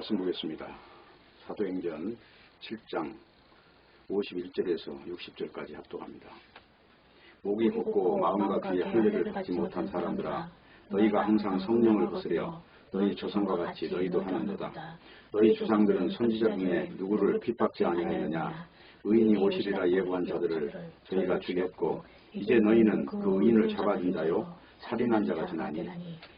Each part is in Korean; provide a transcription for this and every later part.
말씀 보겠습니다. 사도행전 7장 51절에서 60절까지 합독합니다. 목이 곱고 마음과 귀에 할례를 받지 못한 사람들아, 너희가 항상 성령을 거스려 너희 조상과 같이 너희도 하는도다. 너희 조상들은 선지자 중에 누구를 핍박지 아니하였느냐? 의인이 오시리라 예고한 자들을 저희가 죽였고, 이제 너희는 그 의인을 잡아준 자요 살인한 자가 되나니,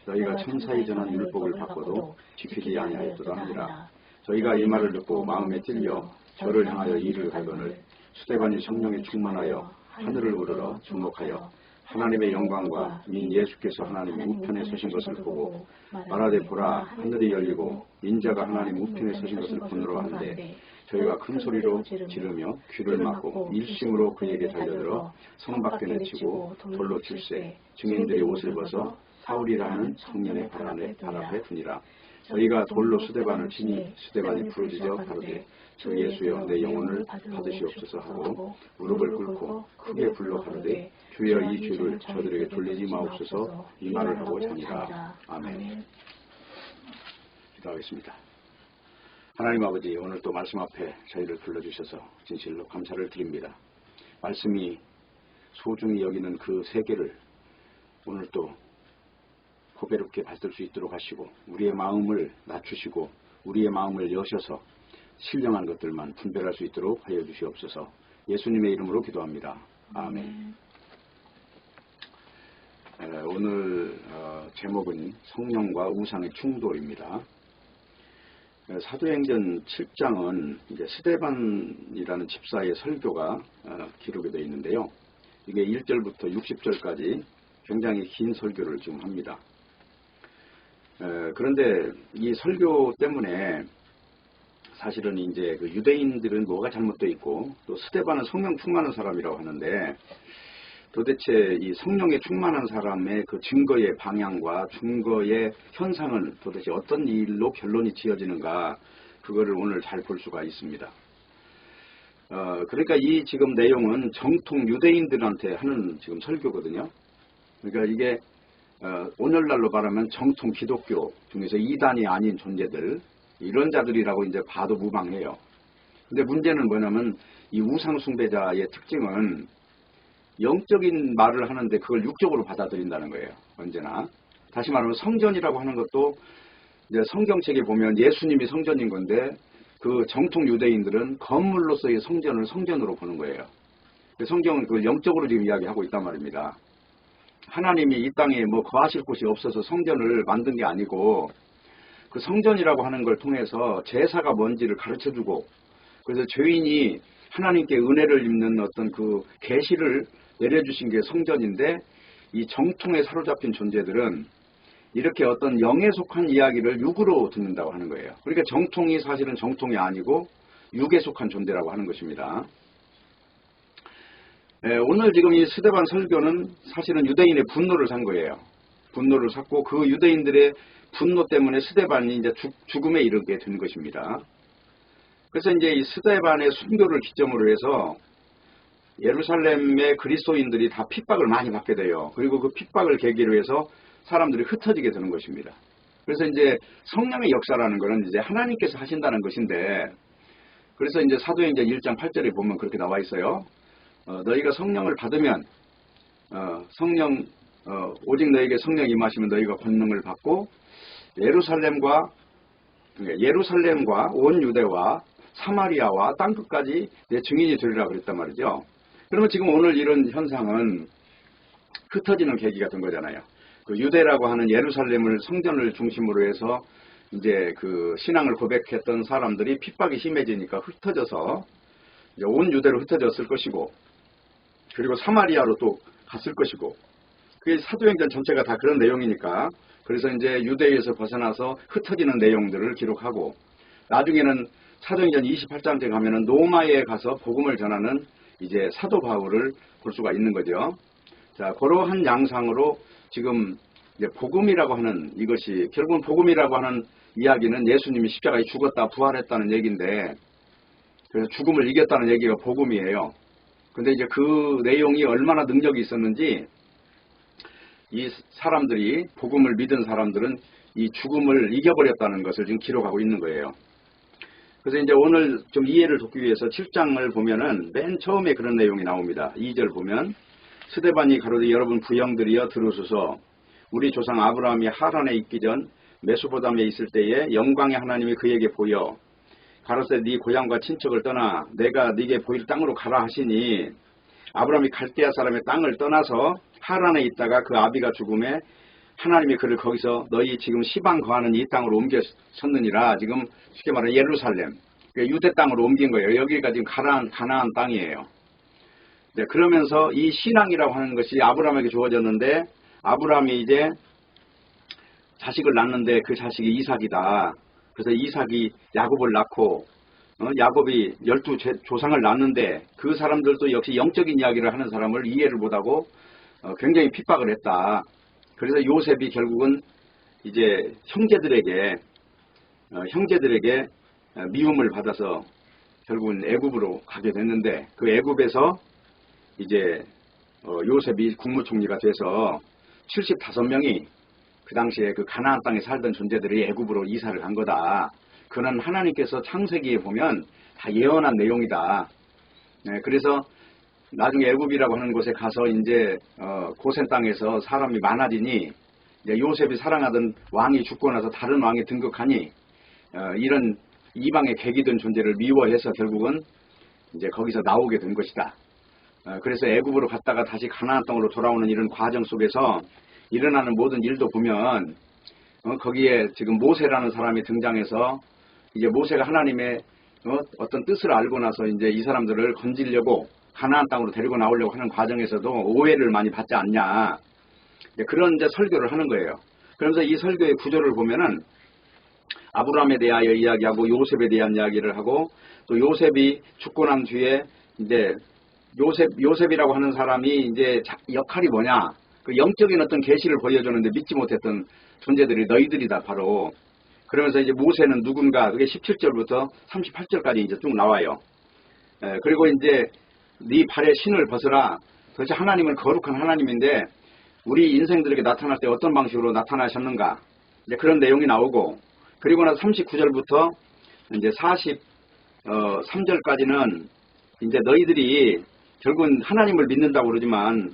너희가 천사에 전한 율법을 바꿔도 지키지 아니하였도다 하니라. 저희가 이 말을 듣고 마음에 찔려 저를 향하여 이를 하거늘 스데반이 성령에 충만하여 하늘을 우러러 주목하여 하나님의 영광과 민 예수께서 하나님 우편에 서신 것을 보고 말하되 보라, 하늘이 열리고 인자가 하나님 우편에 서신 것을 보느라 하는데, 저희가 큰 소리로 지르며 귀를 막고 일심으로 그에게 달려들어 성 밖에 내치고 돌로 칠세, 증인들이 옷을 벗어 사울이라 하는 청년의 발 앞에 두니라. 저희가 돌로 스데반을 치니 스데반이 부르짖어 가로되 주 예수여 내 영혼을 받으시옵소서 하고 무릎을 꿇고 크게 불러 가로되 주여 이 죄를 저들에게 돌리지 마옵소서 이 말을 하고 자니라. 아멘. 기도하겠습니다. 하나님 아버지, 오늘 또 말씀 앞에 저희를 불러주셔서 진실로 감사를 드립니다. 말씀이 소중히 여기는 그 세계를 오늘 또 호배롭게 받을 수 있도록 하시고, 우리의 마음을 낮추시고 우리의 마음을 여셔서 신령한 것들만 분별할 수 있도록 하여 주시옵소서. 예수님의 이름으로 기도합니다. 아멘. 오늘 제목은 성령과 우상의 충돌입니다. 사도행전 7장은 이제 스데반이라는 집사의 설교가 기록이 되어 있는데요. 이게 1절부터 60절까지 굉장히 긴 설교를 지금 합니다. 그런데 이 설교 때문에 사실은 이제 그 유대인들은 뭐가 잘못되어 있고, 또 스데반은 성령 충만한 사람이라고 하는데, 도대체 이 성령에 충만한 사람의 그 증거의 방향과 증거의 현상은 도대체 어떤 일로 결론이 지어지는가, 그거를 오늘 잘 볼 수가 있습니다. 그러니까 이 지금 내용은 정통 유대인들한테 하는 지금 설교거든요. 그러니까 이게 오늘날로 말하면 정통 기독교 중에서 이단이 아닌 존재들, 이런 자들이라고 이제 봐도 무방해요. 근데 문제는 뭐냐면 이 우상 숭배자의 특징은 영적인 말을 하는데 그걸 육적으로 받아들인다는 거예요. 언제나. 다시 말하면 성전이라고 하는 것도 이제 성경책에 보면 예수님이 성전인 건데, 그 정통 유대인들은 건물로서의 성전을 성전으로 보는 거예요. 성경은 그걸 영적으로 지금 이야기하고 있단 말입니다. 하나님이 이 땅에 뭐 거하실 곳이 없어서 성전을 만든 게 아니고, 그 성전이라고 하는 걸 통해서 제사가 뭔지를 가르쳐주고, 그래서 죄인이 하나님께 은혜를 입는 어떤 그 계시를 내려주신 게 성전인데, 이 정통에 사로잡힌 존재들은 이렇게 어떤 영에 속한 이야기를 육으로 듣는다고 하는 거예요. 그러니까 정통이 사실은 정통이 아니고 육에 속한 존재라고 하는 것입니다. 오늘 지금 이 스데반 설교는 사실은 유대인의 분노를 산 거예요. 분노를 샀고, 그 유대인들의 분노 때문에 스데반이 이제 죽음에 이르게 된 것입니다. 그래서 이제 이 스데반의 순교를 기점으로 해서 예루살렘의 그리스도인들이 다 핍박을 많이 받게 돼요. 그리고 그 핍박을 계기로 해서 사람들이 흩어지게 되는 것입니다. 그래서 이제 성령의 역사라는 것은 이제 하나님께서 하신다는 것인데, 그래서 이제 사도행전 1장 8절에 보면 그렇게 나와 있어요. 너희가 성령을 받으면 오직 너에게 성령 임하시면 너희가 권능을 받고 예루살렘과 온 유대와 사마리아와 땅끝까지 내 증인이 되리라 그랬단 말이죠. 그러면 지금 오늘 이런 현상은 흩어지는 계기가 된 거잖아요. 그 유대라고 하는 예루살렘을 성전을 중심으로 해서 이제 그 신앙을 고백했던 사람들이 핍박이 심해지니까 흩어져서 이제 온 유대로 흩어졌을 것이고, 그리고 사마리아로 또 갔을 것이고, 그게 사도행전 전체가 다 그런 내용이니까, 그래서 이제 유대에서 벗어나서 흩어지는 내용들을 기록하고, 나중에는 사도행전 28장째 가면은 로마에 가서 복음을 전하는 이제 사도 바울을 볼 수가 있는 거죠. 자, 그러한 양상으로 지금 이제 복음이라고 하는 이것이, 결국은 복음이라고 하는 이야기는 예수님이 십자가에 죽었다 부활했다는 얘기인데, 그래서 죽음을 이겼다는 얘기가 복음이에요. 근데 이제 그 내용이 얼마나 능력이 있었는지, 이 사람들이, 복음을 믿은 사람들은 이 죽음을 이겨버렸다는 것을 지금 기록하고 있는 거예요. 그래서 이제 오늘 좀 이해를 돕기 위해서 7장을 보면은 맨 처음에 그런 내용이 나옵니다. 2절 보면 스데반이 가로되 여러분 부형들이여 들으소서 우리 조상 아브라함이 하란에 있기 전 메소포다미에 있을 때에 영광의 하나님이 그에게 보여 가로되 네 고향과 친척을 떠나 내가 네게 보일 땅으로 가라 하시니 아브라함이 갈대아 사람의 땅을 떠나서 하란에 있다가 그 아비가 죽음에 하나님이 그를 거기서 너희 지금 시방 거하는 이 땅으로 옮겼었느니라. 지금 쉽게 말하면 예루살렘 유대 땅으로 옮긴 거예요. 여기가 지금 가나안 땅이에요. 네, 그러면서 이 신앙이라고 하는 것이 아브라함에게 주어졌는데 아브라함이 이제 자식을 낳는데 그 자식이 이삭이다. 그래서 이삭이 야곱을 낳고 야곱이 12조상을 낳는데 그 사람들도 역시 영적인 이야기를 하는 사람을 이해를 못하고 굉장히 핍박을 했다. 그래서 요셉이 결국은 이제 형제들에게 미움을 받아서 결국은 애굽으로 가게 됐는데 그 애굽에서 이제 요셉이 국무총리가 돼서 75명이 그 당시에 그 가나안 땅에 살던 존재들이 애굽으로 이사를 간 거다. 그는 하나님께서 창세기에 보면 다 예언한 내용이다. 네, 그래서 나중에 애굽이라고 하는 곳에 가서 이제 고센 땅에서 사람이 많아지니 이제 요셉이 사랑하던 왕이 죽고 나서 다른 왕이 등극하니 이런 이방의 객이던 존재를 미워해서 결국은 이제 거기서 나오게 된 것이다. 그래서 애굽으로 갔다가 다시 가나안 땅으로 돌아오는 이런 과정 속에서 일어나는 모든 일도 보면 거기에 지금 모세라는 사람이 등장해서 이제 모세가 하나님의 어떤 뜻을 알고 나서 이제 이 사람들을 건지려고 가나안 땅으로 데리고 나오려고 하는 과정에서도 오해를 많이 받지 않냐. 그런 이제 설교를 하는 거예요. 그러면서 이 설교의 구조를 보면은 아브라함에 대하여 이야기하고 요셉에 대한 이야기를 하고 또 요셉이 죽고 난 뒤에 이제 요셉이라고 하는 사람이 이제 역할이 뭐냐. 그 영적인 어떤 계시를 보여주는데 믿지 못했던 존재들이 너희들이다 바로. 그러면서 이제 모세는 누군가 그게 17절부터 38절까지 이제 쭉 나와요. 그리고 이제 네 발에 신을 벗으라. 도대체 하나님은 거룩한 하나님인데 우리 인생들에게 나타날 때 어떤 방식으로 나타나셨는가. 이제 그런 내용이 나오고 그리고 나서 39절부터 이제 43절까지는 이제 너희들이 결국은 하나님을 믿는다고 그러지만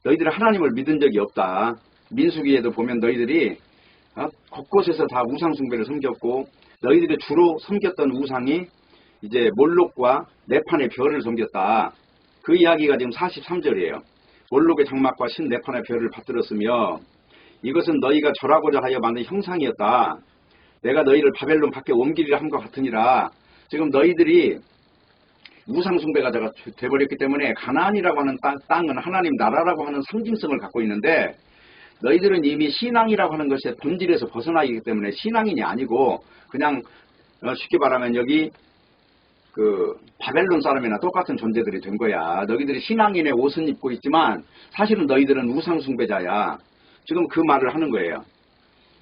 너희들은 하나님을 믿은 적이 없다. 민수기에도 보면 너희들이 곳곳에서 다 우상숭배를 섬겼고 너희들이 주로 섬겼던 우상이 이제 몰록과 네판의 별을 섬겼다. 그 이야기가 지금 43절이에요. 몰록의 장막과 신 네판의 별을 받들었으며 이것은 너희가 절하고자 하여 만든 형상이었다. 내가 너희를 바벨론 밖에 옮기리라 함과 같으니라. 지금 너희들이 우상숭배가 돼버렸기 때문에 가나안이라고 하는 땅은 하나님 나라라고 하는 상징성을 갖고 있는데 너희들은 이미 신앙이라고 하는 것의 본질에서 벗어나기 때문에 신앙인이 아니고 그냥 쉽게 말하면 여기 그 바벨론 사람이나 똑같은 존재들이 된 거야. 너희들이 신앙인의 옷은 입고 있지만 사실은 너희들은 우상숭배자야. 지금 그 말을 하는 거예요.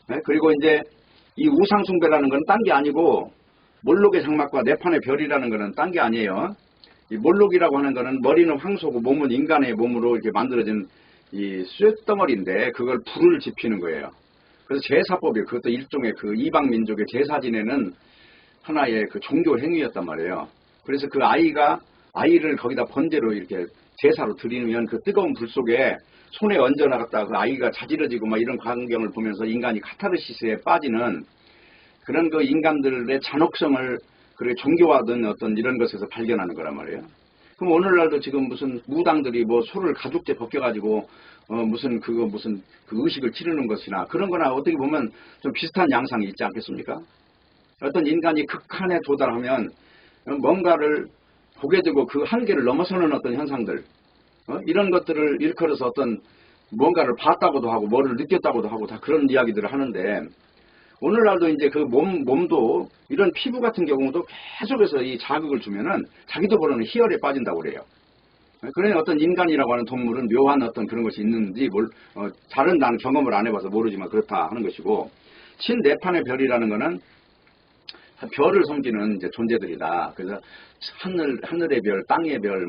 네? 그리고 이제 이 우상숭배라는 건 딴 게 아니고 몰록의 장막과 네판의 별이라는 것은 딴 게 아니에요. 이 몰록이라고 하는 것은 머리는 황소고 몸은 인간의 몸으로 이렇게 만들어진 이 쇳덩어리인데 그걸 불을 지피는 거예요. 그래서 제사법이 그것도 일종의 그 이방 민족의 제사 지내는 하나의 그 종교 행위였단 말이에요. 그래서 그 아이를 거기다 번제로 이렇게 제사로 드리면 그 뜨거운 불 속에 손에 얹어 나갔다 그 아이가 자지러지고 막 이런 광경을 보면서 인간이 카타르시스에 빠지는 그런 그 인간들의 잔혹성을 그리고 종교화된 어떤 이런 것에서 발견하는 거란 말이에요. 그럼 오늘날도 지금 무슨 무당들이 뭐 소를 가죽제 벗겨가지고 무슨 그 의식을 치르는 것이나 그런 거나 어떻게 보면 좀 비슷한 양상이 있지 않겠습니까? 어떤 인간이 극한에 도달하면 뭔가를 보게 되고 그 한계를 넘어서는 어떤 현상들 이런 것들을 일컬어서 어떤 뭔가를 봤다고도 하고 뭐를 느꼈다고도 하고 다 그런 이야기들을 하는데 오늘날도 이제 그 몸도 이런 피부 같은 경우도 계속해서 이 자극을 주면은 자기도 모르는 희열에 빠진다고 그래요. 그러니 어떤 인간이라고 하는 동물은 묘한 어떤 그런 것이 있는지 다른 나는 경험을 안 해봐서 모르지만 그렇다 하는 것이고 신네판의 별이라는 거는 별을 섬기는 이제 존재들이다. 그래서 하늘의 별, 땅의 별,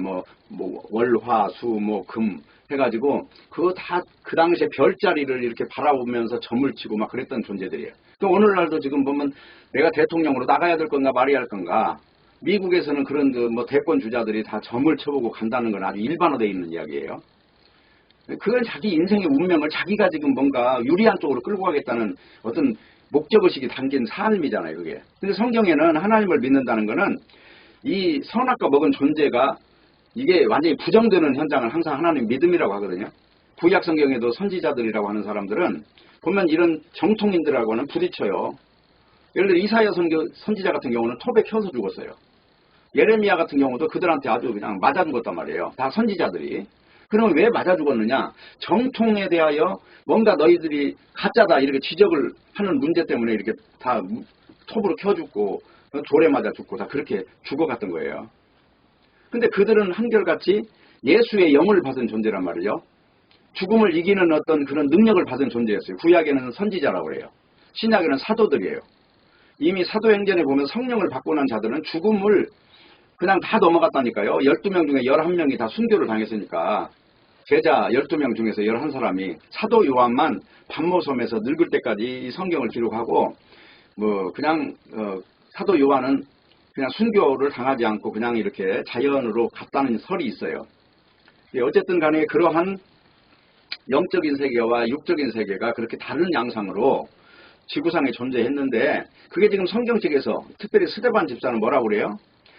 월, 화, 수, 금 해가지고 그거 다 그 당시에 별자리를 이렇게 바라보면서 점을 치고 막 그랬던 존재들이에요. 또 오늘날도 지금 보면 내가 대통령으로 나가야 될 건가 말아야 할 건가, 미국에서는 그런 그 뭐 대권 주자들이 다 점을 쳐보고 간다는 건 아주 일반화되어 있는 이야기예요. 그건 자기 인생의 운명을 자기가 지금 뭔가 유리한 쪽으로 끌고 가겠다는 어떤 목적의식이 담긴 삶이잖아요, 그게. 근데 성경에는 하나님을 믿는다는 거는 이 선악과 먹은 존재가 이게 완전히 부정되는 현장을 항상 하나님 믿음이라고 하거든요. 구약 성경에도 선지자들이라고 하는 사람들은 보면 이런 정통인들하고는 부딪혀요. 예를 들어 이사야 선지자 같은 경우는 톱에 켜서 죽었어요. 예레미야 같은 경우도 그들한테 아주 그냥 맞아 죽었단 말이에요. 다 선지자들이. 그러면 왜 맞아 죽었느냐? 정통에 대하여 뭔가 너희들이 가짜다 이렇게 지적을 하는 문제 때문에 이렇게 다 톱으로 켜 죽고 돌에 맞아 죽고 다 그렇게 죽어갔던 거예요. 근데 그들은 한결같이 예수의 영을 받은 존재란 말이죠. 죽음을 이기는 어떤 그런 능력을 받은 존재였어요. 구약에는 선지자라고 그래요. 신약에는 사도들이에요. 이미 사도행전에 보면 성령을 받고 난 자들은 죽음을 그냥 다 넘어갔다니까요. 12명 중에 11명이 다 순교를 당했으니까 제자 12명 중에서 11사람이, 사도 요한만 반모섬에서 늙을 때까지 이 성경을 기록하고 뭐 그냥 사도 요한은 그냥 순교를 당하지 않고 그냥 이렇게 자연으로 갔다는 설이 있어요. 어쨌든 간에 그러한 영적인 세계와 육적인 세계가 그렇게 다른 양상으로 지구상에 존재했는데, 그게 지금 성경책에서 특별히 스데반 집사는 뭐라고 그래요?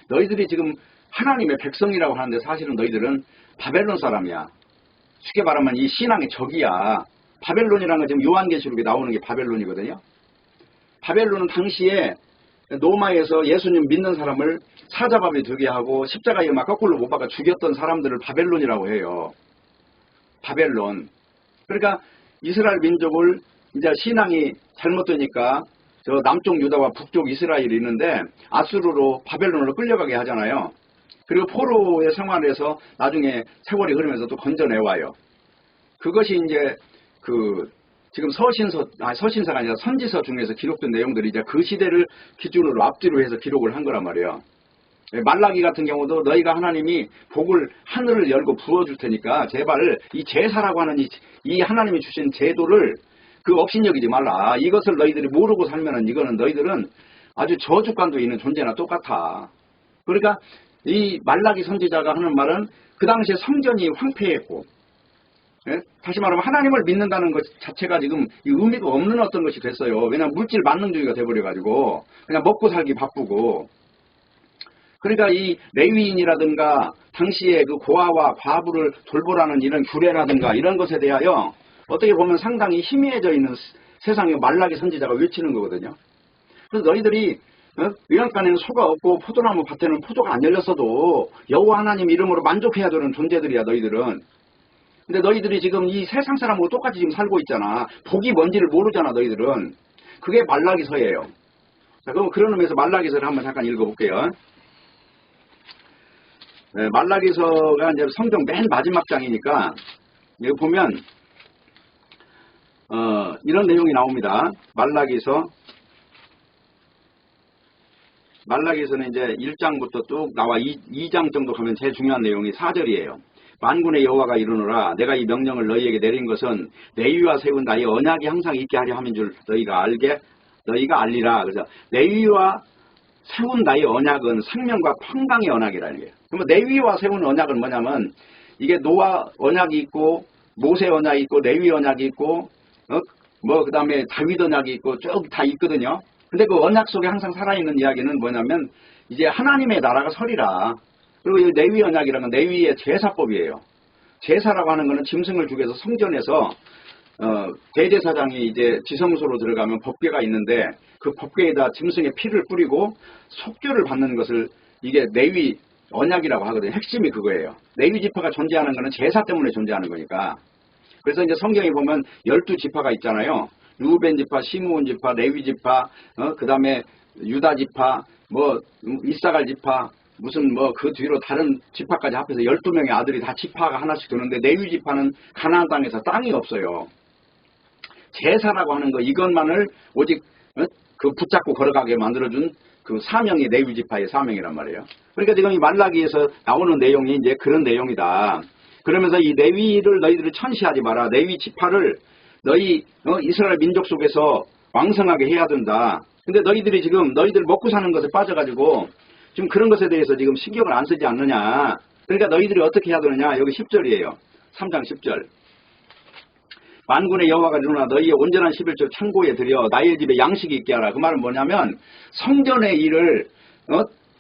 너희들이 지금 하나님의 백성이라고 하는데 사실은 너희들은 바벨론 사람이야. 쉽게 말하면 이 신앙의 적이야. 바벨론이라는 건 지금 요한계시록에 나오는 게 바벨론이거든요. 바벨론은 당시에 로마에서 예수님 믿는 사람을 사자밥이 되게 하고 십자가에 막 거꾸로 못 박아 죽였던 사람들을 바벨론이라고 해요. 바벨론. 그러니까 이스라엘 민족을 이제 신앙이 잘못되니까 저 남쪽 유다와 북쪽 이스라엘이 있는데 아수르로 바벨론으로 끌려가게 하잖아요. 그리고 포로의 생활에서 나중에 세월이 흐르면서 또 건져내와요. 그것이 이제 그 지금 서신서가 아니라 선지서 중에서 기록된 내용들이 이제 그 시대를 기준으로 앞뒤로 해서 기록을 한 거란 말이에요. 말라기 같은 경우도 너희가 하나님이 복을 하늘을 열고 부어줄 테니까 제발 이 제사라고 하는 이 하나님이 주신 제도를 그 업신여기지 말라. 이것을 너희들이 모르고 살면은 이거는 너희들은 아주 저주관도 있는 존재나 똑같아. 그러니까 이 말라기 선지자가 하는 말은 그 당시에 성전이 황폐했고, 예? 다시 말하면 하나님을 믿는다는 것 자체가 지금 의미가 없는 어떤 것이 됐어요. 왜냐하면 물질 만능주의가 돼버려가지고 그냥 먹고 살기 바쁘고. 그러니까 이 레위인이라든가 당시에 그 고아와 과부를 돌보라는 이런 규례라든가 이런 것에 대하여 어떻게 보면 상당히 희미해져 있는 세상에 말라기 선지자가 외치는 거거든요. 그래서 너희들이 외양간에는 소가 없고 포도나무 밭에는 포도가 안 열렸어도 여호와 하나님 이름으로 만족해야 되는 존재들이야 너희들은. 근데 너희들이 지금 이 세상 사람하고 똑같이 지금 살고 있잖아. 복이 뭔지를 모르잖아 너희들은. 그게 말라기서예요. 자, 그럼 그런 의미에서 말라기서를 한번 잠깐 읽어볼게요. 네, 말라기서가 이제 성경 맨 마지막 장이니까 여기 보면 이런 내용이 나옵니다. 말라기서는 이제 1장부터 쭉 나와 2장 정도 가면 제일 중요한 내용이 4절이에요. 만군의 여호와가 이르노라 내가 이 명령을 너희에게 내린 것은 레위와 세운 나의 언약이 항상 있게 하려 함인 줄 너희가 알리라. 그래서 레위와 세운 나의 언약은 생명과 평강의 언약이라는 거예요. 그러면 레위와 세운 언약은 뭐냐면 이게 노아 언약이 있고 모세 언약이 있고 레위 언약이 있고 그 다음에 다윗 언약이 있고 쭉 다 있거든요. 근데 그 언약 속에 항상 살아있는 이야기는 뭐냐면 이제 하나님의 나라가 서리라. 그리고 이 레위 언약이라는 건 레위의 제사법이에요. 제사라고 하는 거는 짐승을 죽여서 성전에서 대제사장이 이제 지성소로 들어가면 법궤가 있는데 그 법궤에다 짐승의 피를 뿌리고 속죄를 받는 것을 이게 레위 언약이라고 하거든요. 핵심이 그거예요. 레위 지파가 존재하는 거는 제사 때문에 존재하는 거니까. 그래서 이제 성경에 보면 12지파가 있잖아요. 루벤 지파, 시므온 지파, 레위 지파, 그 다음에 유다 지파, 이사갈 지파, 무슨 그 뒤로 다른 지파까지 합해서 12명의 아들이 다 지파가 하나씩 두는데 레위 지파는 가나안 땅에서 땅이 없어요. 제사라고 하는 거 이것만을 오직 그 붙잡고 걸어가게 만들어준 그 사명이 레위 지파의 사명이란 말이에요. 그러니까 지금 이 말라기에서 나오는 내용이 이제 그런 내용이다. 그러면서 이 레위를 너희들이 천시하지 마라. 레위 지파를 너희 이스라엘 민족 속에서 왕성하게 해야 된다. 근데 너희들이 지금 너희들 먹고 사는 것에 빠져가지고 지금 그런 것에 대해서 지금 신경을 안 쓰지 않느냐. 그러니까 너희들이 어떻게 해야 되느냐. 여기 10절이에요. 3장 10절. 만군의 여호와가 이르노라 너희의 온전한 11조 창고에 들여 나의 집에 양식이 있게 하라. 그 말은 뭐냐면 성전의 일을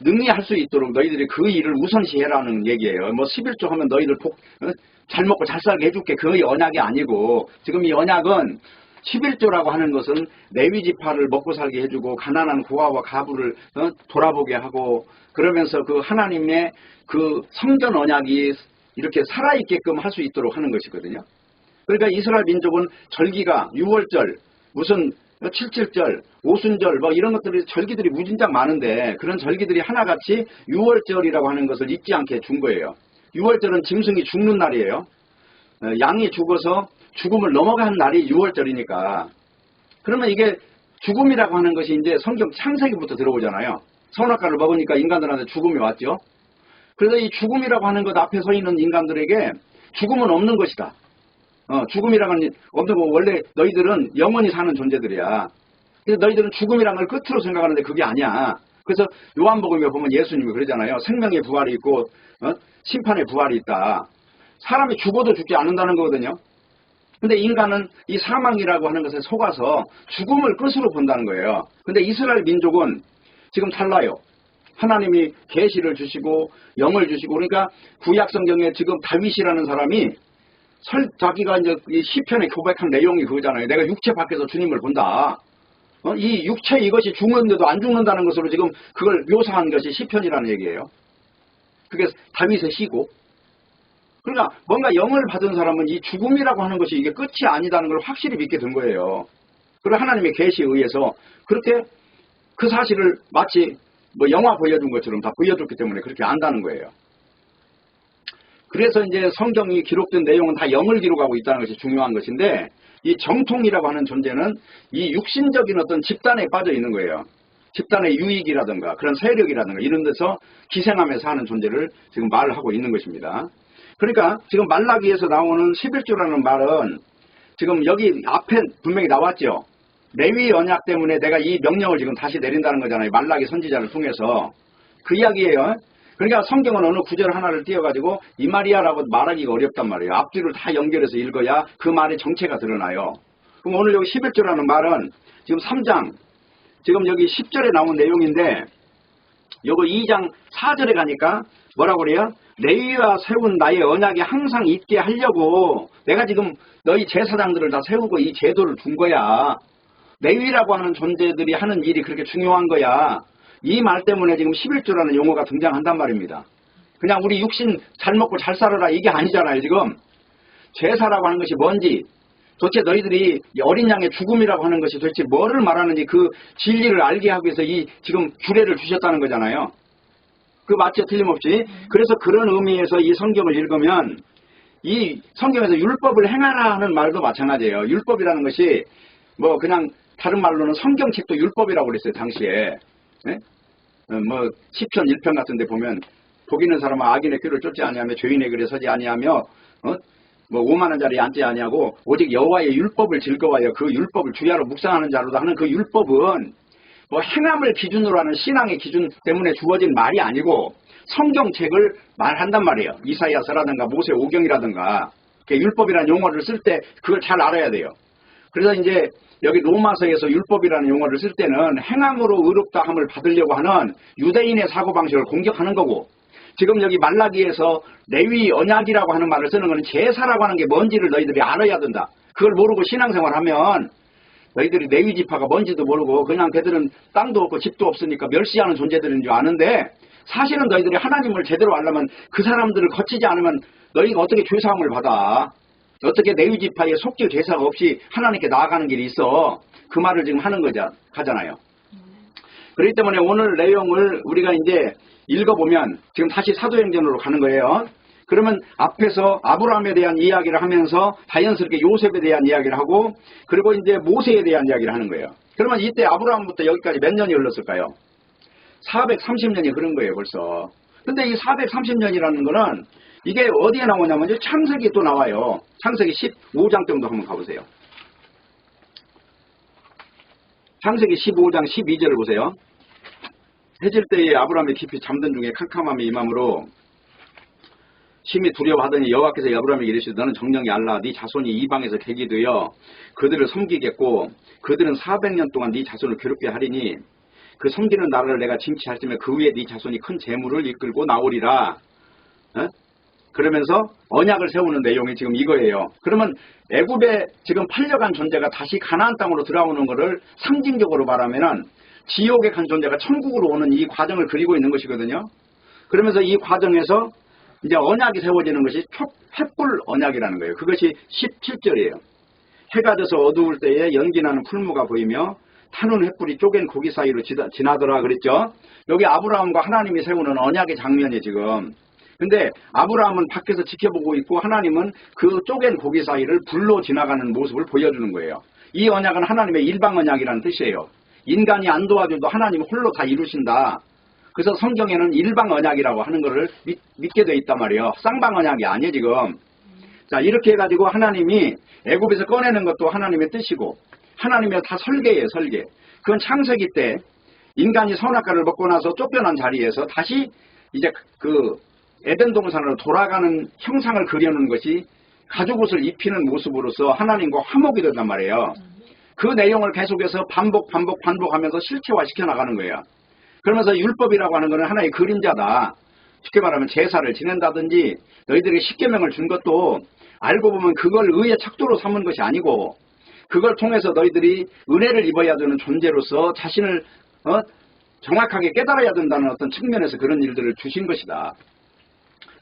능히 할 수 있도록 너희들이 그 일을 우선시해라는 얘기예요. 뭐 11조 하면 너희들 잘 먹고 잘 살게 해줄게. 그 언약이 아니고 지금 이 언약은 11조라고 하는 것은 레위 지파를 먹고 살게 해주고 가난한 고아와 가부를 돌아보게 하고 그러면서 그 하나님의 그 성전 언약이 이렇게 살아있게끔 할 수 있도록 하는 것이거든요. 그러니까 이스라엘 민족은 절기가 6월절, 무슨 7.7절, 오순절 뭐 이런 것들이 절기들이 무진장 많은데 그런 절기들이 하나같이 6월절이라고 하는 것을 잊지 않게 준 거예요. 6월절은 짐승이 죽는 날이에요. 양이 죽어서 죽음을 넘어간 날이 6월절이니까. 그러면 이게 죽음이라고 하는 것이 이제 성경 창세기부터 들어오잖아요. 선악과를 먹으니까 인간들한테 죽음이 왔죠. 그래서 이 죽음이라고 하는 것 앞에 서 있는 인간들에게 죽음은 없는 것이다. 죽음이라는 없는 거 원래 너희들은 영원히 사는 존재들이야. 그래서 너희들은 죽음이라는 걸 끝으로 생각하는데 그게 아니야. 그래서 요한복음에 보면 예수님이 그러잖아요. 생명의 부활이 있고 심판의 부활이 있다. 사람이 죽어도 죽지 않는다는 거거든요. 근데 인간은 이 사망이라고 하는 것에 속아서 죽음을 끝으로 본다는 거예요. 근데 이스라엘 민족은 지금 달라요. 하나님이 계시를 주시고 영을 주시고 그러니까 구약 성경에 지금 다윗이라는 사람이 자기가 이제 이 시편에 고백한 내용이 그거잖아요. 내가 육체 밖에서 주님을 본다. 이 육체 이것이 죽는데도 안 죽는다는 것으로 지금 그걸 묘사한 것이 시편이라는 얘기예요. 그게 다윗의 시고. 그러니까 뭔가 영을 받은 사람은 이 죽음이라고 하는 것이 이게 끝이 아니다는 걸 확실히 믿게 된 거예요. 그리고 하나님의 계시에 의해서 그렇게 그 사실을 마치 뭐 영화 보여준 것처럼 다 보여줬기 때문에 그렇게 안다는 거예요. 그래서 이제 성경이 기록된 내용은 다 영을 기록하고 있다는 것이 중요한 것인데 이 정통이라고 하는 존재는 이 육신적인 어떤 집단에 빠져 있는 거예요. 집단의 유익이라든가 그런 세력이라든가 이런 데서 기생하면서 하는 존재를 지금 말하고 있는 것입니다. 그러니까 지금 말라기에서 나오는 11조라는 말은 지금 여기 앞에 분명히 나왔죠. 레위 언약 때문에 내가 이 명령을 지금 다시 내린다는 거잖아요. 말라기 선지자를 통해서. 그 이야기예요. 그러니까 성경은 어느 구절 하나를 띄워가지고 이 말이야라고 말하기가 어렵단 말이에요. 앞뒤를 다 연결해서 읽어야 그 말의 정체가 드러나요. 그럼 오늘 여기 11조라는 말은 지금 3장, 지금 여기 10절에 나온 내용인데 여기 2장 4절에 가니까 뭐라고 그래요? 레위와 세운 나의 언약이 항상 있게 하려고 내가 지금 너희 제사장들을 다 세우고 이 제도를 준 거야. 레위라고 하는 존재들이 하는 일이 그렇게 중요한 거야. 이 말 때문에 지금 11조라는 용어가 등장한단 말입니다. 그냥 우리 육신 잘 먹고 잘 살아라 이게 아니잖아요. 지금 제사라고 하는 것이 뭔지 도대체 너희들이 어린 양의 죽음이라고 하는 것이 도대체 뭐를 말하는지 그 진리를 알게 하기 위해서 이 지금 규례를 주셨다는 거잖아요. 그 맞죠? 틀림없이. 그래서 그런 의미에서 이 성경을 읽으면 이 성경에서 율법을 행하라 하는 말도 마찬가지예요. 율법이라는 것이 뭐 그냥 다른 말로는 성경책도 율법이라고 그랬어요. 당시에. 네? 뭐 시편 1편 같은 데 보면 복 있는 사람은 악인의 꾀를 쫓지 아니하며 죄인의 길에 서지 아니하며 뭐 5만 원짜리 앉지 아니하고 오직 여호와의 율법을 즐거워하여 그 율법을 주야로 묵상하는 자로다 하는 그 율법은 뭐 행함을 기준으로 하는 신앙의 기준 때문에 주어진 말이 아니고 성경책을 말한단 말이에요. 이사야서라든가 모세 오경이라든가 율법이라는 용어를 쓸 때 그걸 잘 알아야 돼요. 그래서 이제 여기 로마서에서 율법이라는 용어를 쓸 때는 행함으로 의롭다함을 받으려고 하는 유대인의 사고방식을 공격하는 거고 지금 여기 말라기에서 레위 언약이라고 하는 말을 쓰는 것은 제사라고 하는 게 뭔지를 너희들이 알아야 된다. 그걸 모르고 신앙생활하면 너희들이 레위 지파가 뭔지도 모르고 그냥 걔들은 땅도 없고 집도 없으니까 멸시하는 존재들인 줄 아는데 사실은 너희들이 하나님을 제대로 알려면 그 사람들을 거치지 않으면 너희가 어떻게 죄사함을 받아. 어떻게 레위 지파의 속죄 제사가 없이 하나님께 나아가는 길이 있어. 그 말을 지금 하는 하잖아요. 그렇기 때문에 오늘 내용을 우리가 이제 읽어보면 지금 다시 사도행전으로 가는 거예요. 그러면 앞에서 아브라함에 대한 이야기를 하면서 자연스럽게 요셉에 대한 이야기를 하고 그리고 이제 모세에 대한 이야기를 하는 거예요. 그러면 이때 아브라함부터 여기까지 몇 년이 흘렀을까요? 430년이 흐른 거예요 벌써. 근데 이 430년이라는 거는 이게 어디에 나오냐면 이제 창세기 또 나와요. 창세기 15장 정도 한번 가보세요. 창세기 15장 12절을 보세요. 해질 때에 아브라함이 깊이 잠든 중에 캄캄함이 임함으로 심히 두려워하더니 여호와께서 아브라함에게 이르시되 너는 정령이 알라 네 자손이 이방에서 객이 되어 그들을 섬기겠고 그들은 400년 동안 네 자손을 괴롭게 하리니 그 섬기는 나라를 내가 징치하시며 그 위에 네 자손이 큰 재물을 이끌고 나오리라. 그러면서 언약을 세우는 내용이 지금 이거예요. 그러면 애굽에 지금 팔려간 존재가 다시 가나안 땅으로 들어오는 것을 상징적으로 말하면은 지옥에 간 존재가 천국으로 오는 이 과정을 그리고 있는 것이거든요. 그러면서 이 과정에서 이제 언약이 세워지는 것이 횃불 언약이라는 거예요. 그것이 17절이에요. 해가 져서 어두울 때에 연기나는 풀무가 보이며 타는 횃불이 쪼갠 고기 사이로 지나더라 그랬죠. 여기 아브라함과 하나님이 세우는 언약의 장면이 지금. 근데 아브라함은 밖에서 지켜보고 있고 하나님은 그 쪼갠 고기 사이를 불로 지나가는 모습을 보여주는 거예요. 이 언약은 하나님의 일방 언약이라는 뜻이에요. 인간이 안 도와줘도 하나님이 홀로 다 이루신다. 그래서 성경에는 일방 언약이라고 하는 것을 믿게 돼 있단 말이에요. 쌍방 언약이 아니에요 지금. 자 이렇게 해가지고 하나님이 애굽에서 꺼내는 것도 하나님의 뜻이고 하나님의 다 설계예요 설계. 그건 창세기 때 인간이 선악과를 먹고 나서 쫓겨난 자리에서 다시 이제 그 에덴 동산으로 돌아가는 형상을 그려놓은 것이 가죽옷을 입히는 모습으로서 하나님과 화목이 된단 말이에요. 그 내용을 계속해서 반복하면서 실체화시켜 나가는 거예요. 그러면서 율법이라고 하는 것은 하나의 그림자다. 쉽게 말하면 제사를 지낸다든지 너희들에게 십계명을 준 것도 알고 보면 그걸 의의 척도로 삼은 것이 아니고 그걸 통해서 너희들이 은혜를 입어야 되는 존재로서 자신을 정확하게 깨달아야 된다는 어떤 측면에서 그런 일들을 주신 것이다.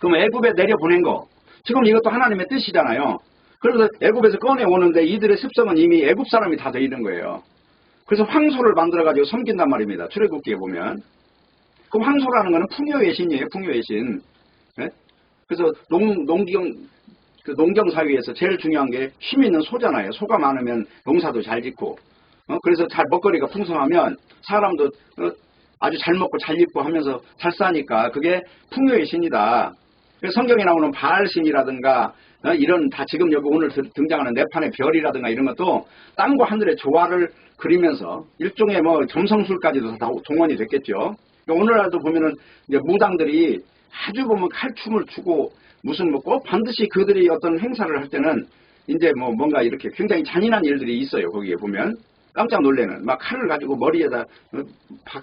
그럼 애굽에 내려보낸 거 지금 이것도 하나님의 뜻이잖아요. 그래서 애굽에서 꺼내오는데 이들의 습성은 이미 애굽 사람이 다 되어 있는 거예요. 그래서 황소를 만들어가지고 섬긴단 말입니다. 출애굽기에 보면. 그럼 황소라는 것은 풍요의 신이에요. 풍요의 신. 네? 그래서 농경 사회에서 제일 중요한 게 힘 있는 소잖아요. 소가 많으면 농사도 잘 짓고. 그래서 잘 먹거리가 풍성하면 사람도 아주 잘 먹고 잘 입고 하면서 잘 사니까 그게 풍요의 신이다. 그래서 성경에 나오는 바알신이라든가 이런 다 지금 여기 오늘 등장하는 네판의 별이라든가 이런 것도 땅과 하늘의 조화를 그리면서 일종의 뭐 점성술까지도 다 동원이 됐겠죠. 오늘날도 보면은 이제 무당들이 아주 보면 칼춤을 추고 무슨 뭐 꼭 반드시 그들이 어떤 행사를 할 때는 이제 뭐 뭔가 이렇게 굉장히 잔인한 일들이 있어요. 거기에 보면 깜짝 놀래는 막 칼을 가지고 머리에다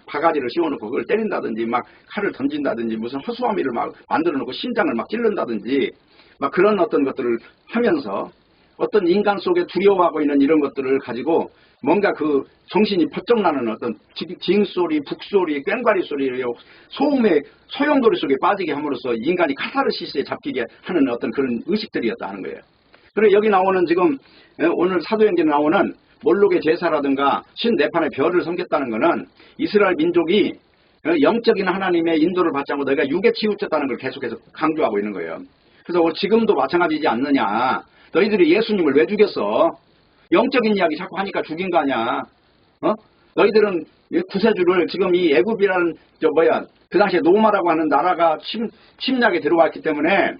바가지를 씌워놓고 그걸 때린다든지 막 칼을 던진다든지 무슨 허수아미를 막 만들어 놓고 심장을 막 찔른다든지 막 그런 어떤 것들을 하면서 어떤 인간 속에 두려워하고 있는 이런 것들을 가지고 뭔가 그 정신이 퍼쩍 나는 어떤 징소리, 북소리, 꽹과리 소리, 소음의 소용돌이 속에 빠지게 함으로써 인간이 카타르시스에 잡히게 하는 어떤 그런 의식들이었다 하는 거예요. 그리고 여기 나오는 지금 오늘 사도행전에 나오는 몰록의 제사라든가 신네판의 별을 섬겼다는 것은 이스라엘 민족이 영적인 하나님의 인도를 받지 않고 너희가 육에 치우쳤다는 걸 계속해서 강조하고 있는 거예요. 그래서 지금도 마찬가지지 않느냐. 너희들이 예수님을 왜 죽였어? 영적인 이야기 자꾸 하니까 죽인 거 아니야. 너희들은 구세주를 지금 이 애굽이라는 그 당시에 노마라고 하는 나라가 침략에 들어왔기 때문에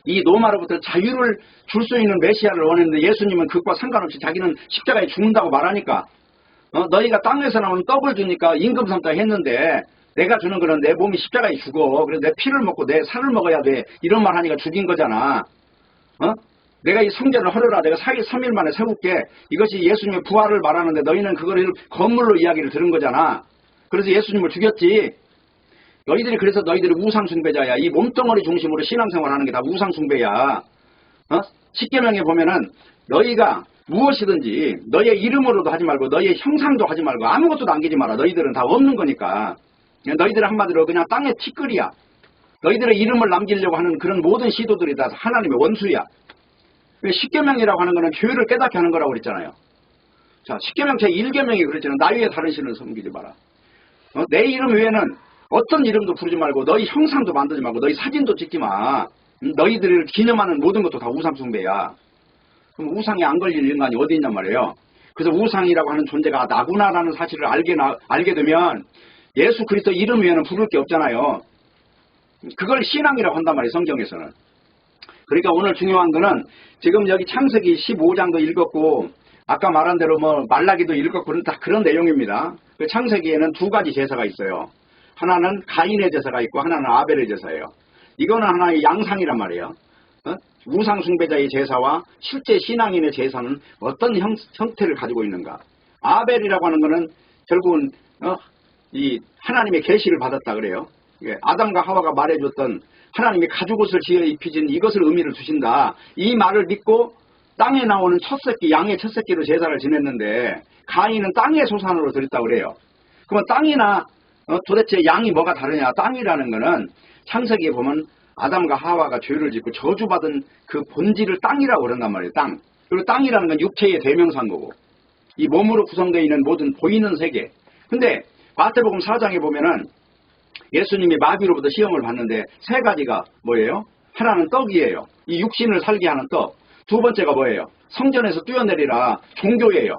이 노마로부터 자유를 줄 수 있는 메시아를 원했는데 예수님은 그것과 상관없이 자기는 십자가에 죽는다고 말하니까 너희가 땅에서 나오는 떡을 주니까 임금 삼다 했는데 내가 주는 거는 내 몸이 십자가에 죽어. 그래서 내 피를 먹고 내 살을 먹어야 돼. 이런 말 하니까 죽인 거잖아. 내가 이 성전을 헐어라. 내가 3일 만에 세울게. 이것이 예수님의 부활을 말하는데 너희는 그거를 건물로 이야기를 들은 거잖아. 그래서 예수님을 죽였지. 그래서 너희들이 우상숭배자야. 이 몸뚱어리 중심으로 신앙생활하는 게 다 우상숭배야. 십계명에 보면은 너희가 무엇이든지 너희의 이름으로도 하지 말고 너희의 형상도 하지 말고 아무것도 남기지 마라. 너희들은 다 없는 거니까. 너희들은 한마디로 그냥 땅의 티끌이야. 너희들의 이름을 남기려고 하는 그런 모든 시도들이 다 하나님의 원수야. 십계명이라고 하는 거는 교회를 깨닫게 하는 거라고 그랬잖아요. 자, 십계명 제1계명이 그랬잖아요. 나 외에 다른 신을 섬기지 마라. 내 이름 외에는 어떤 이름도 부르지 말고 너희 형상도 만들지 말고 너희 사진도 찍지 마. 너희들을 기념하는 모든 것도 다 우상숭배야. 그럼 우상에 안 걸릴 인간이 어디 있냔 말이에요. 그래서 우상이라고 하는 존재가 나구나라는 사실을 알게 되면 예수 그리스도 이름 외에는 부를 게 없잖아요. 그걸 신앙이라고 한단 말이에요, 성경에서는. 그러니까 오늘 중요한 거는 지금 여기 창세기 15장도 읽었고 아까 말한 대로 뭐 말라기도 읽었고 다 그런 내용입니다. 그 창세기에는 두 가지 제사가 있어요. 하나는 가인의 제사가 있고 하나는 아벨의 제사예요. 이거는 하나의 양상이란 말이에요. 우상 숭배자의 제사와 실제 신앙인의 제사는 어떤 형태를 가지고 있는가. 아벨이라고 하는 거는 결국은 이 하나님의 계시를 받았다 그래요. 아담과 하와가 말해줬던 하나님이 가죽옷을 지어 입히신 이것을 의미를 두신다. 이 말을 믿고 땅에 나오는 첫 새끼, 양의 첫 새끼로 제사를 지냈는데 가인은 땅의 소산으로 드렸다고 그래요. 그러면 땅이나 도대체 양이 뭐가 다르냐. 땅이라는 거는 창세기에 보면 아담과 하와가 죄를 짓고 저주받은 그 본질을 땅이라고 그런단 말이에요. 땅. 그리고 땅이라는 건 육체의 대명사인 거고 이 몸으로 구성되어 있는 모든 보이는 세계. 근데 마태복음 4장에 보면은 예수님이 마귀로부터 시험을 받는데 세 가지가 뭐예요? 하나는 떡이에요. 이 육신을 살게 하는 떡. 두 번째가 뭐예요? 성전에서 뛰어내리라. 종교예요.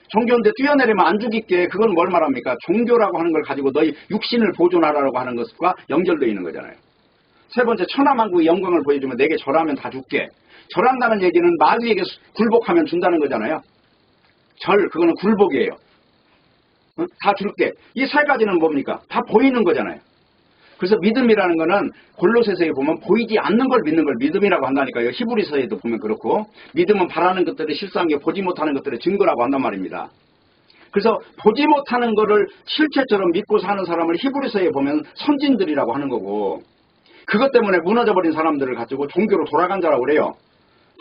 종교인데 뛰어내리면 안 죽이게 그건 뭘 말합니까? 종교라고 하는 걸 가지고 너희 육신을 보존하라고 하는 것과 연결되어 있는 거잖아요. 세 번째 천하만국의 영광을 보여주면 내게 절하면 다 줄게. 절한다는 얘기는 마귀에게 굴복하면 준다는 거잖아요. 그거는 굴복이에요. 다 줄게. 이 세 가지는 뭡니까? 다 보이는 거잖아요. 그래서 믿음이라는 거는 골로새서에 보면 보이지 않는 걸 믿는 걸 믿음이라고 한다니까요. 히브리서에도 보면 그렇고 믿음은 바라는 것들의 실상이 보지 못하는 것들의 증거라고 한단 말입니다. 그래서 보지 못하는 거를 실체처럼 믿고 사는 사람을 히브리서에 보면 선진들이라고 하는 거고 그것 때문에 무너져버린 사람들을 가지고 종교로 돌아간 자라고 그래요.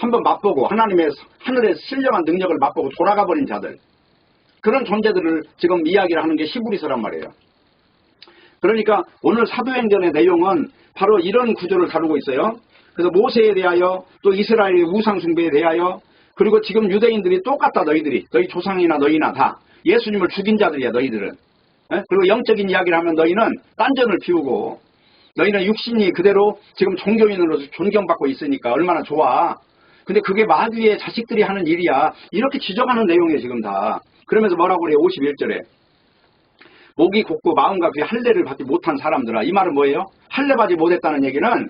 한번 맛보고 하나님의 하늘의 신령한 능력을 맛보고 돌아가버린 자들. 그런 존재들을 지금 이야기를 하는 게 히브리서란 말이에요. 그러니까 오늘 사도행전의 내용은 바로 이런 구조를 다루고 있어요. 그래서 모세에 대하여 또 이스라엘의 우상 숭배에 대하여 그리고 지금 유대인들이 똑같다 너희들이. 너희 조상이나 너희나 다. 예수님을 죽인 자들이야 너희들은. 그리고 영적인 이야기를 하면 너희는 딴전을 피우고 너희는 육신이 그대로 지금 종교인으로서 존경받고 있으니까 얼마나 좋아. 근데 그게 마귀의 자식들이 하는 일이야. 이렇게 지적하는 내용이에요 지금 다. 그러면서 뭐라고 그래요? 51절에. 목이 곱고 마음과 귀에 할례를 받지 못한 사람들아. 이 말은 뭐예요? 할례 받지 못했다는 얘기는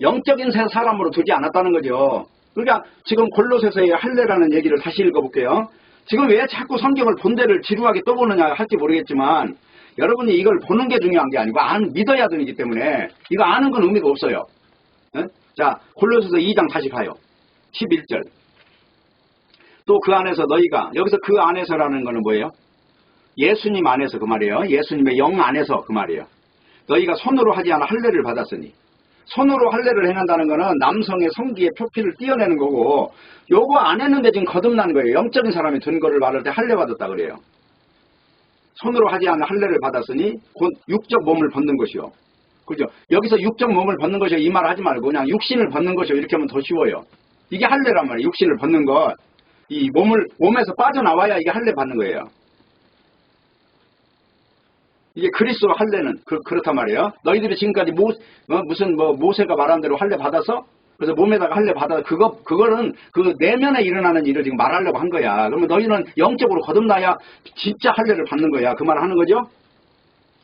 영적인 사람으로 두지 않았다는 거죠. 그러니까 지금 골로새서의 할례라는 얘기를 다시 읽어볼게요. 지금 왜 자꾸 성경을 본대를 지루하게 떠보느냐 할지 모르겠지만 여러분이 이걸 보는 게 중요한 게 아니고 믿어야 되기 때문에 이거 아는 건 의미가 없어요. 자, 골로새서 2장 다시 가요. 11절. 또 그 안에서 너희가 여기서 그 안에서라는 거는 뭐예요? 예수님 안에서 그 말이에요. 예수님의 영 안에서 그 말이에요. 너희가 손으로 하지 않아 할례를 받았으니 손으로 할례를 행한다는 거는 남성의 성기의 표피를 띄어내는 거고 요거 안 했는데 지금 거듭난 거예요. 영적인 사람이 든 거를 말할 때 할례 받았다 그래요. 손으로 하지 않아 할례를 받았으니 곧 육적 몸을 벗는 것이요. 그죠? 여기서 육적 몸을 벗는 것이요 이 말 하지 말고 그냥 육신을 벗는 것이요 이렇게 하면 더 쉬워요. 이게 할례란 말이에요. 육신을 벗는 것. 이 몸에서 빠져나와야 이게 할례 받는 거예요. 이게 그리스도 할례는 그렇단 말이에요. 너희들이 지금까지 모세가 말한 대로 할례 받아서 그래서 몸에다가 할례 받아 그거는 그 내면에 일어나는 일을 지금 말하려고 한 거야. 그러면 너희는 영적으로 거듭나야 진짜 할례를 받는 거야. 그 말 하는 거죠.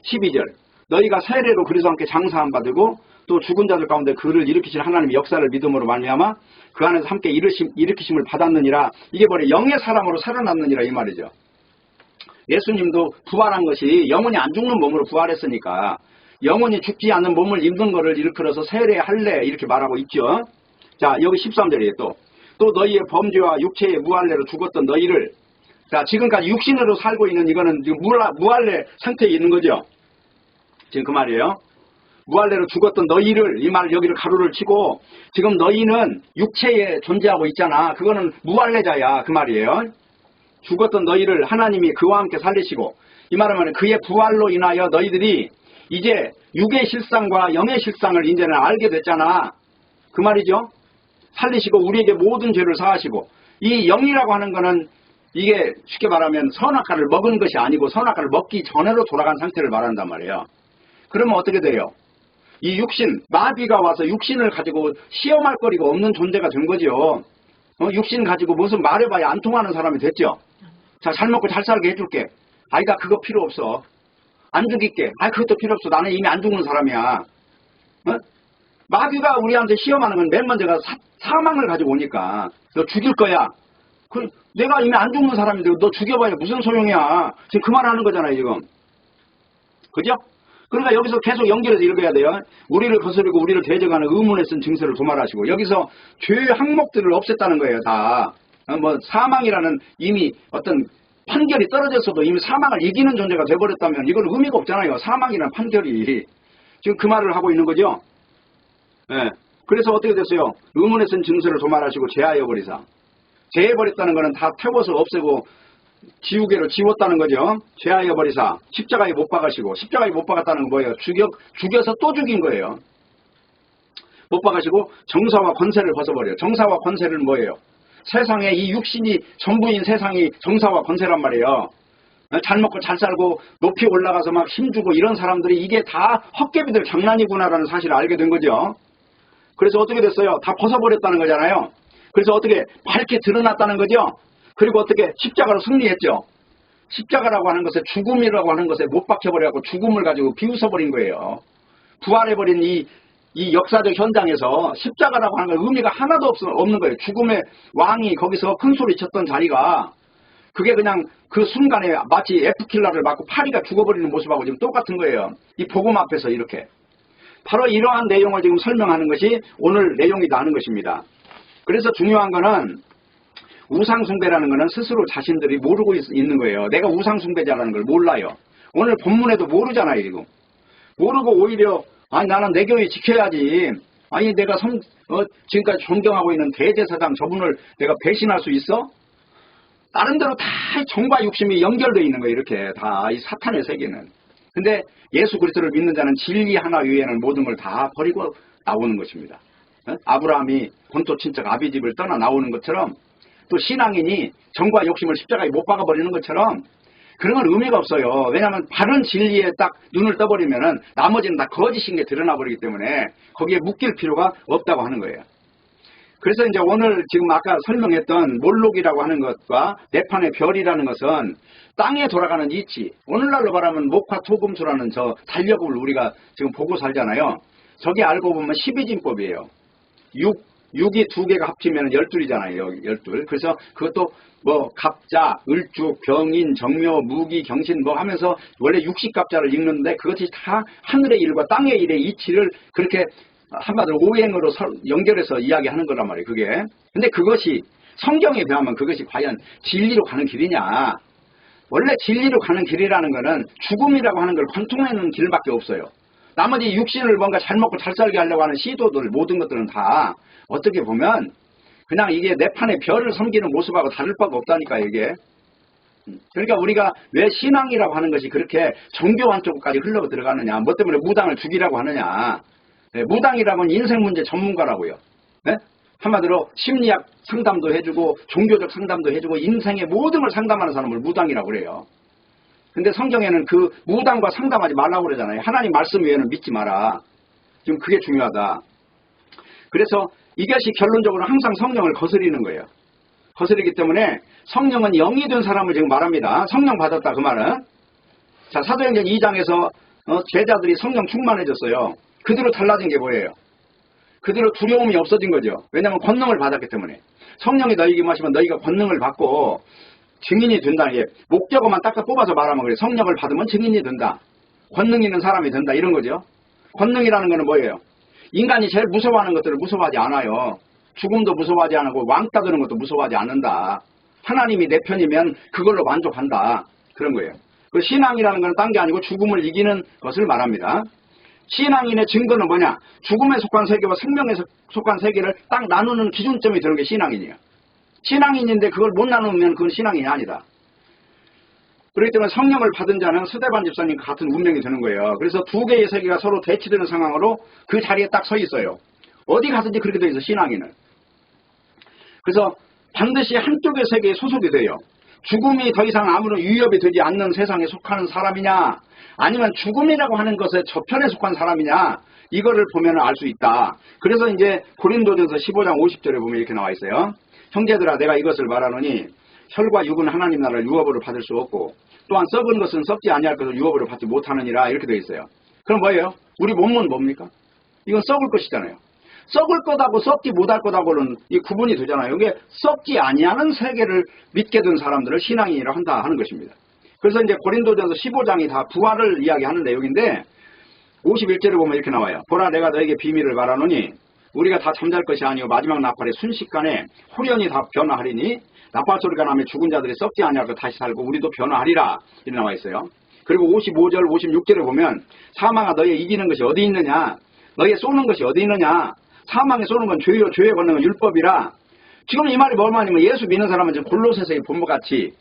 12절. 너희가 세례로 그리스도와 함께 장사함 받고 또 죽은 자들 가운데 그를 일으키신 하나님의 역사를 믿음으로 말미암아 그 안에서 함께 일으키심을 받았느니라. 이게 뭐래? 영의 사람으로 살아났느니라 이 말이죠. 예수님도 부활한 것이 영혼이 안 죽는 몸으로 부활했으니까 영혼이 죽지 않는 몸을 입는 거를 일컬어서 세례, 할례 이렇게 말하고 있죠. 자, 여기 13절이에요. 또 너희의 범죄와 육체의 무할례로 죽었던 너희를 자, 지금까지 육신으로 살고 있는 이거는 지금 무할례 상태에 있는 거죠. 지금 그 말이에요. 무할례로 죽었던 너희를 이 말 여기를 가로를 치고 지금 너희는 육체에 존재하고 있잖아. 그거는 무할례자야 그 말이에요. 죽었던 너희를 하나님이 그와 함께 살리시고 이 말은 그의 부활로 인하여 너희들이 이제 육의 실상과 영의 실상을 이제는 알게 됐잖아. 그 말이죠. 살리시고 우리에게 모든 죄를 사하시고 이 영이라고 하는 거는 이게 쉽게 말하면 선악과를 먹은 것이 아니고 선악과를 먹기 전으로 돌아간 상태를 말한단 말이에요. 그러면 어떻게 돼요? 이 육신, 마귀가 와서 육신을 가지고 시험할 거리가 없는 존재가 된 거죠. 육신 가지고 무슨 말해봐야 안 통하는 사람이 됐죠. 자, 잘 먹고 잘 살게 해줄게. 아이가 그거 필요 없어. 안 죽일게. 그것도 필요 없어. 나는 이미 안 죽는 사람이야. 어? 마귀가 우리한테 시험하는 건 맨 먼저가 사망을 가지고 오니까 너 죽일 거야. 내가 이미 안 죽는 사람인데 너 죽여봐야 무슨 소용이야. 지금 그 말 하는 거잖아요, 지금. 그죠? 그러니까 여기서 계속 연결해서 읽어야 돼요. 우리를 거스르고 우리를 대적하는 의문에 쓴 증서를 도말하시고, 여기서 죄의 항목들을 없앴다는 거예요, 다. 뭐 사망이라는 이미 어떤 판결이 떨어졌어도 이미 사망을 이기는 존재가 돼버렸다면 이건 의미가 없잖아요. 사망이라는 판결이. 지금 그 말을 하고 있는 거죠. 예. 그래서 어떻게 됐어요? 의문에 쓴 증서를 도말하시고 제하여 버리사. 제해버렸다는 거는 다 태워서 없애고 지우개로 지웠다는 거죠. 제하여 버리사. 십자가에 못 박으시고. 십자가에 못 박았다는 건 뭐예요? 죽여서 또 죽인 거예요. 못 박으시고 정사와 권세를 벗어버려요. 정사와 권세는 뭐예요? 세상에 이 육신이 전부인 세상이 정사와 권세란 말이에요. 잘 먹고 잘 살고 높이 올라가서 막 힘주고 이런 사람들이 이게 다 헛개비들 장난이구나라는 사실을 알게 된 거죠. 그래서 어떻게 됐어요? 다 벗어버렸다는 거잖아요. 그래서 어떻게 밝게 드러났다는 거죠. 그리고 어떻게 십자가로 승리했죠. 십자가라고 하는 것에 죽음이라고 하는 것에 못 박혀버려갖고 죽음을 가지고 비웃어버린 거예요. 부활해버린 이 역사적 현장에서 십자가라고 하는 건 의미가 하나도 없는 거예요. 죽음의 왕이 거기서 큰 소리 쳤던 자리가 그게 그냥 그 순간에 마치 F킬러를 맞고 파리가 죽어버리는 모습하고 지금 똑같은 거예요. 이 복음 앞에서 이렇게. 바로 이러한 내용을 지금 설명하는 것이 오늘 내용이 나는 것입니다. 그래서 중요한 거는 우상숭배라는 거는 스스로 자신들이 모르고 있는 거예요. 내가 우상숭배자라는 걸 몰라요. 오늘 본문에도 모르잖아요, 지금. 모르고 오히려 아니 나는 내 교회 지켜야지. 아니 내가 지금까지 존경하고 있는 대제사장 저분을 내가 배신할 수 있어? 나름대로 다 정과 육심이 연결되어 있는 거예요. 이렇게 다 이 사탄의 세계는. 근데 예수 그리스도를 믿는 자는 진리 하나 외에는 모든 걸 다 버리고 나오는 것입니다. 아브라함이 본토 친척 아비 집을 떠나 나오는 것처럼 또 신앙인이 정과 욕심을 십자가에 못 박아버리는 것처럼 그런 건 의미가 없어요. 왜냐하면 바른 진리에 딱 눈을 떠버리면은 나머지는 다 거짓인 게 드러나 버리기 때문에 거기에 묶일 필요가 없다고 하는 거예요. 그래서 이제 오늘 지금 아까 설명했던 몰록이라고 하는 것과 내판의 별이라는 것은 땅에 돌아가는 이치. 오늘날로 말하면 목화 토금수라는 저 달력을 우리가 지금 보고 살잖아요. 저게 알고 보면 12진법이에요. 6이 두 개가 합치면 12이잖아요. 12. 그래서 그것도 뭐 갑자, 을죽, 병인, 정묘, 무기, 경신 뭐 하면서 원래 60갑자를 읽는데 그것이 다 하늘의 일과 땅의 일의 이치를 그렇게 한마디로 오행으로 연결해서 이야기하는 거란 말이에요. 그게. 근데 그것이 성경에 비하면 그것이 과연 진리로 가는 길이냐. 원래 진리로 가는 길이라는 거는 죽음이라고 하는 걸 관통하는 길밖에 없어요. 나머지 육신을 뭔가 잘 먹고 잘 살게 하려고 하는 시도들 모든 것들은 다 어떻게 보면 그냥 이게 내 판에 별을 섬기는 모습하고 다를 바가 없다니까 이게. 그러니까 우리가 왜 신앙이라고 하는 것이 그렇게 정교한 쪽까지 흘러 들어가느냐. 뭐 때문에 무당을 죽이라고 하느냐. 무당이라면 인생 문제 전문가라고요. 네? 한마디로 심리학 상담도 해주고 종교적 상담도 해주고 인생의 모든 걸 상담하는 사람을 무당이라고 그래요. 근데 성경에는 그 무당과 상담하지 말라고 그러잖아요. 하나님 말씀 외에는 믿지 마라. 지금 그게 중요하다. 그래서 이것이 결론적으로 항상 성령을 거스리는 거예요. 거스리기 때문에 성령은 영이 된 사람을 지금 말합니다. 성령 받았다 그 말은. 자, 사도행전 2장에서 제자들이 성령 충만해졌어요. 그대로 달라진 게 뭐예요? 그대로 두려움이 없어진 거죠. 왜냐하면 권능을 받았기 때문에. 성령이 너희에게 임하시면 너희가 권능을 받고 증인이 된다. 예. 목적어만 딱딱 뽑아서 말하면 그래. 성령을 받으면 증인이 된다. 권능 있는 사람이 된다. 이런 거죠. 권능이라는 거는 뭐예요? 인간이 제일 무서워하는 것들을 무서워하지 않아요. 죽음도 무서워하지 않고 왕따 드는 것도 무서워하지 않는다. 하나님이 내 편이면 그걸로 만족한다. 그런 거예요. 그 신앙이라는 건 딴 게 아니고 죽음을 이기는 것을 말합니다. 신앙인의 증거는 뭐냐? 죽음에 속한 세계와 생명에 속한 세계를 딱 나누는 기준점이 되는 게 신앙인이에요. 신앙인인데 그걸 못 나누면 그건 신앙인이 아니다. 그렇기 때문에 성령을 받은 자는 스데반 집사님 같은 운명이 되는 거예요. 그래서 두 개의 세계가 서로 대치되는 상황으로 그 자리에 딱 서 있어요. 어디 가든지 그렇게 돼 있어, 신앙인은. 그래서 반드시 한쪽의 세계에 소속이 돼요. 죽음이 더 이상 아무런 위협이 되지 않는 세상에 속하는 사람이냐, 아니면 죽음이라고 하는 것에 저편에 속한 사람이냐, 이거를 보면 알 수 있다. 그래서 이제 고린도전서 15장 50절에 보면 이렇게 나와 있어요. 형제들아, 내가 이것을 말하노니 혈과 육은 하나님 나라를 유업으로 받을 수 없고 또한 썩은 것은 썩지 아니할 것을 유업으로 받지 못하느니라. 이렇게 되어 있어요. 그럼 뭐예요? 우리 몸은 뭡니까? 이건 썩을 것이잖아요. 썩을 것하고 썩지 못할 것하고는 이 구분이 되잖아요. 이게 썩지 아니하는 세계를 믿게 된 사람들을 신앙인이라 한다 하는 것입니다. 그래서 이제 고린도전서 15장이 다 부활을 이야기하는 내용인데 51절에 보면 이렇게 나와요. 보라 내가 너에게 비밀을 말하노니 우리가 다 잠잘 것이 아니오 마지막 나팔에 순식간에 호련히 다 변화하리니 나팔 소리가 나면 죽은 자들이 썩지 아니하고 다시 살고 우리도 변화하리라 이렇게 나와 있어요. 그리고 55절 56절에 보면 사망아 너희 이기는 것이 어디 있느냐 너희 쏘는 것이 어디 있느냐 사망에 쏘는 건 죄요 죄에 걷는 건 율법이라. 지금 이 말이 뭐냐면 예수 믿는 사람은 지금 골로새서의 본문같이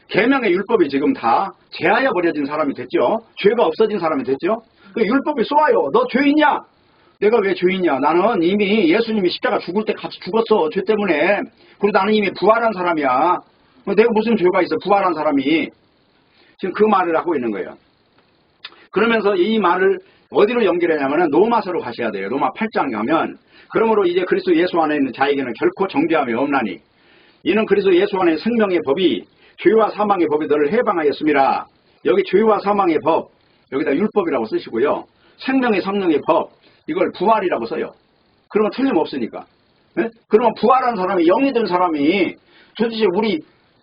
계명의 율법이 지금 다 제하여 버려진 사람이 됐죠. 죄가 없어진 사람이 됐죠. 그 율법이 쏘아요. 너 죄인이냐? 내가 왜 죄인이냐? 나는 이미 예수님이 십자가 죽을 때 같이 죽었어. 죄 때문에. 그리고 나는 이미 부활한 사람이야. 내가 무슨 죄가 있어? 부활한 사람이. 지금 그 말을 하고 있는 거예요. 그러면서 이 말을 어디로 연결하냐면 로마서로 가셔야 돼요. 로마 8장 가면 그러므로 이제 그리스도 예수 안에 있는 자에게는 결코 정죄함이 없나니 이는 그리스도 예수 안에 생명의 법이 죄와 사망의 법이 너를 해방하였음이라. 여기 죄와 사망의 법 여기다 율법이라고 쓰시고요. 생명의 성령의 법 이걸 부활이라고 써요. 그러면 틀림없으니까. 네? 그러면 부활한 사람이 영이 된 사람이 도대체 우리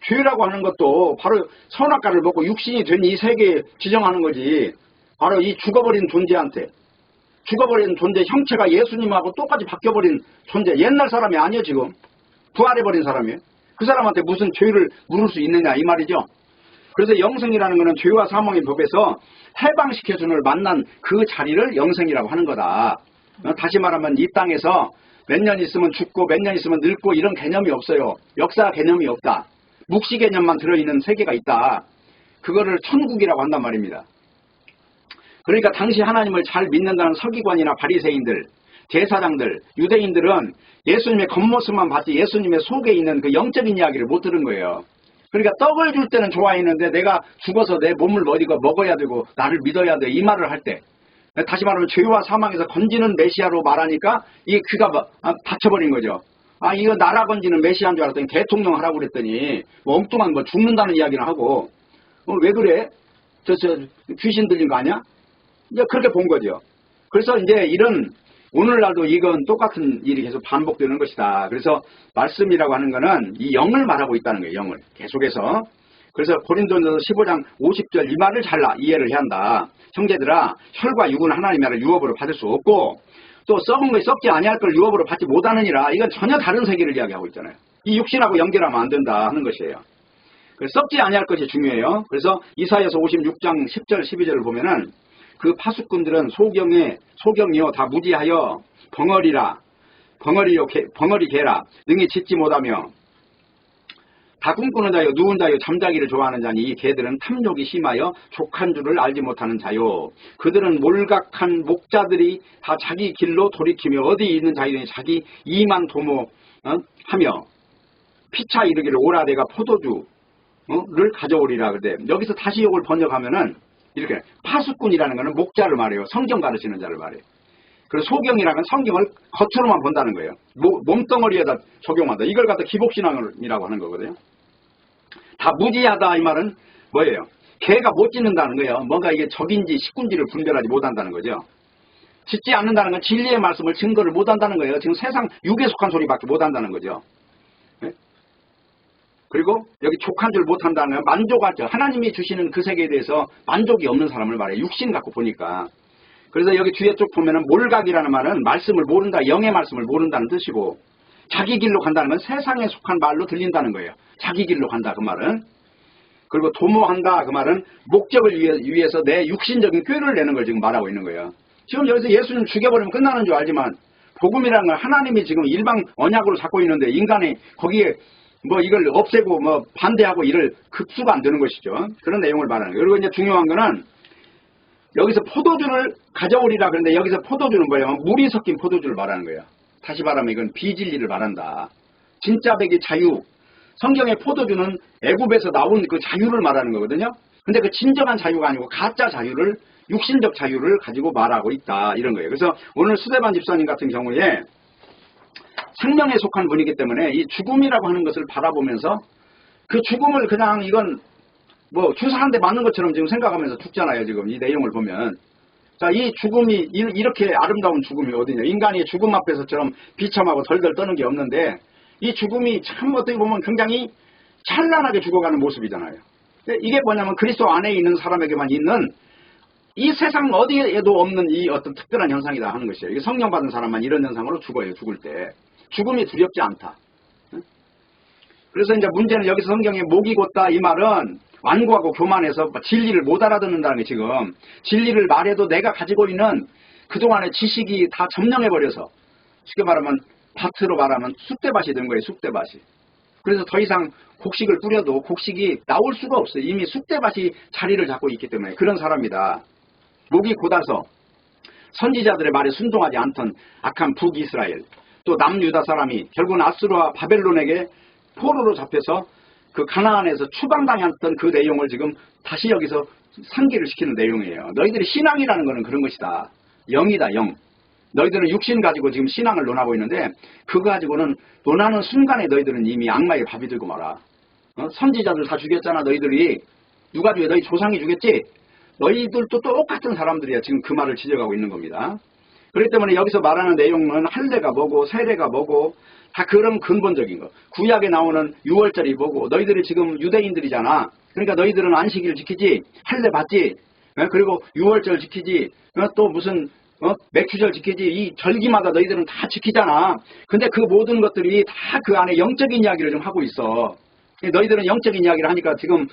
죄라고 하는 것도 바로 선악과를 먹고 육신이 된 이 세계에 지정하는 거지. 바로 이 죽어버린 존재한테 죽어버린 존재 형체가 예수님하고 똑같이 바뀌어버린 존재 옛날 사람이 아니에요. 지금 부활해버린 사람이에요. 그 사람한테 무슨 죄를 물을 수 있느냐 이 말이죠. 그래서 영생이라는 것은 죄와 사망의 법에서 해방시켜주는 만난 그 자리를 영생이라고 하는 거다. 다시 말하면 이 땅에서 몇 년 있으면 죽고 몇 년 있으면 늙고 이런 개념이 없어요. 역사 개념이 없다. 묵시 개념만 들어있는 세계가 있다. 그거를 천국이라고 한단 말입니다. 그러니까 당시 하나님을 잘 믿는다는 서기관이나 바리새인들, 제사장들, 유대인들은 예수님의 겉모습만 봤지 예수님의 속에 있는 그 영적인 이야기를 못 들은 거예요. 그러니까 떡을 줄 때는 좋아했는데 내가 죽어서 내 몸을 어디가 먹어야 되고 나를 믿어야 돼 이 말을 할 때 다시 말하면 죄와 사망에서 건지는 메시아로 말하니까 이 귀가 닫혀버린 거죠. 아 이거 나라 건지는 메시아인 줄 알았더니 대통령 하라고 그랬더니 뭐 엉뚱한 뭐 죽는다는 이야기를 하고 왜 그래? 저 귀신 들린 거 아니야? 이제 그렇게 본 거죠. 그래서 이제 이런 오늘날도 이건 똑같은 일이 계속 반복되는 것이다. 그래서 말씀이라고 하는 거는 이 영을 말하고 있다는 거예요. 영을 계속해서. 그래서 고린도전서 15장 50절 이 말을 잘 이해를 해야 한다. 형제들아 혈과 육은 하나님의 나라를 유업으로 받을 수 없고 또 썩은 것이 썩지 아니할 걸 유업으로 받지 못하느니라. 이건 전혀 다른 세계를 이야기하고 있잖아요. 이 육신하고 연결하면 안 된다 하는 것이에요. 그래서 썩지 아니할 것이 중요해요. 그래서 이사야서 56장 10절 12절을 보면은 그 파수꾼들은 소경이요 다 무지하여 벙어리 개라 능히 짖지 못하며 다 꿈꾸는 자요 누운 자요 잠자기를 좋아하는 자니 이 개들은 탐욕이 심하여 족한 줄을 알지 못하는 자요 그들은 몰각한 목자들이 다 자기 길로 돌이키며 어디 있는 자이든지 자기 이만 도모하며 피차 이르기를 오라 내가 포도주를 가져오리라. 그래 여기서 다시 이걸 번역하면은 이렇게 파수꾼이라는 것은 목자를 말해요. 성경 가르치는 자를 말해요. 그리고 소경이라는 건 성경을 겉으로만 본다는 거예요. 몸덩어리에다 적용한다. 이걸 갖다 기복신앙이라고 하는 거거든요. 다 무지하다 이 말은 뭐예요? 개가 못 짖는다는 거예요. 뭔가 이게 적인지 식군지를 분별하지 못한다는 거죠. 짖지 않는다는 건 진리의 말씀을 증거를 못한다는 거예요. 지금 세상 육에 속한 소리밖에 못한다는 거죠. 그리고 여기 족한 줄 못한다는 건 만족하죠. 하나님이 주시는 그 세계에 대해서 만족이 없는 사람을 말해요. 육신 갖고 보니까. 그래서 여기 뒤에 쪽 보면은 몰각이라는 말은 말씀을 모른다. 영의 말씀을 모른다는 뜻이고 자기 길로 간다는 건 세상에 속한 말로 들린다는 거예요. 자기 길로 간다 그 말은. 그리고 도모한다 그 말은 목적을 위해서 내 육신적인 꾀를 내는 걸 지금 말하고 있는 거예요. 지금 여기서 예수님 죽여버리면 끝나는 줄 알지만 복음이라는 건 하나님이 지금 일방 언약으로 잡고 있는데 인간이 거기에 뭐 이걸 없애고 뭐 반대하고 이를 급수가 안 되는 것이죠. 그런 내용을 말하는 거예요. 그리고 이제 중요한 거는 여기서 포도주를 가져오리라 그런데 여기서 포도주는 뭐예요? 물이 섞인 포도주를 말하는 거예요. 다시 말하면 이건 비진리를 말한다. 진짜 백이 자유. 성경의 포도주는 애굽에서 나온 그 자유를 말하는 거거든요. 근데 그 진정한 자유가 아니고 가짜 자유를 육신적 자유를 가지고 말하고 있다 이런 거예요. 그래서 오늘 수대반 집사님 같은 경우에 생명에 속한 분이기 때문에 이 죽음이라고 하는 것을 바라보면서 그 죽음을 그냥 이건 뭐 주사 한 대 맞는 것처럼 지금 생각하면서 죽잖아요. 지금 이 내용을 보면 자, 이 죽음이 이렇게 아름다운 죽음이 어디냐. 인간이 죽음 앞에서처럼 비참하고 덜덜 떠는 게 없는데 이 죽음이 참 어떻게 보면 굉장히 찬란하게 죽어가는 모습이잖아요. 이게 뭐냐면 그리스도 안에 있는 사람에게만 있는 이 세상 어디에도 없는 이 어떤 특별한 현상이다 하는 것이에요. 이게 성령 받은 사람만 이런 현상으로 죽어요. 죽을 때. 죽음이 두렵지 않다. 그래서 이제 문제는 여기서 성경에 목이 곧다 이 말은 완고하고 교만해서 진리를 못 알아듣는다는 게 지금 진리를 말해도 내가 가지고 있는 그동안의 지식이 다 점령해버려서 쉽게 말하면 밭으로 말하면 쑥대밭이 된 거예요. 쑥대밭이. 그래서 더 이상 곡식을 뿌려도 곡식이 나올 수가 없어요. 이미 쑥대밭이 자리를 잡고 있기 때문에 그런 사람이다. 목이 곧아서 선지자들의 말에 순종하지 않던 악한 북이스라엘 또 남유다 사람이 결국은 아수르와 바벨론에게 포로로 잡혀서 그 가나안에서 추방당했던 그 내용을 지금 다시 여기서 상기를 시키는 내용이에요. 너희들이 신앙이라는 것은 그런 것이다. 영이다, 영. 너희들은 육신 가지고 지금 신앙을 논하고 있는데 그거 가지고는 논하는 순간에 너희들은 이미 악마의 밥이 들고 말아. 선지자들 다 죽였잖아. 너희들이. 누가 죽여? 너희 조상이 죽였지? 너희들도 똑같은 사람들이야. 지금 그 말을 지적하고 있는 겁니다. 그렇기 때문에 여기서 말하는 내용은 할례가 뭐고 세례가 뭐고 다 그런 근본적인 거. 구약에 나오는 유월절이 뭐고 너희들이 지금 유대인들이잖아. 그러니까 너희들은 안식일 지키지, 할례 받지, 그리고 유월절 지키지, 또 무슨 맥주절 지키지. 이 절기마다 너희들은 다 지키잖아. 근데 그 모든 것들이 다 그 안에 영적인 이야기를 좀 하고 있어. 너희들은 영적인 이야기를 하니까 지금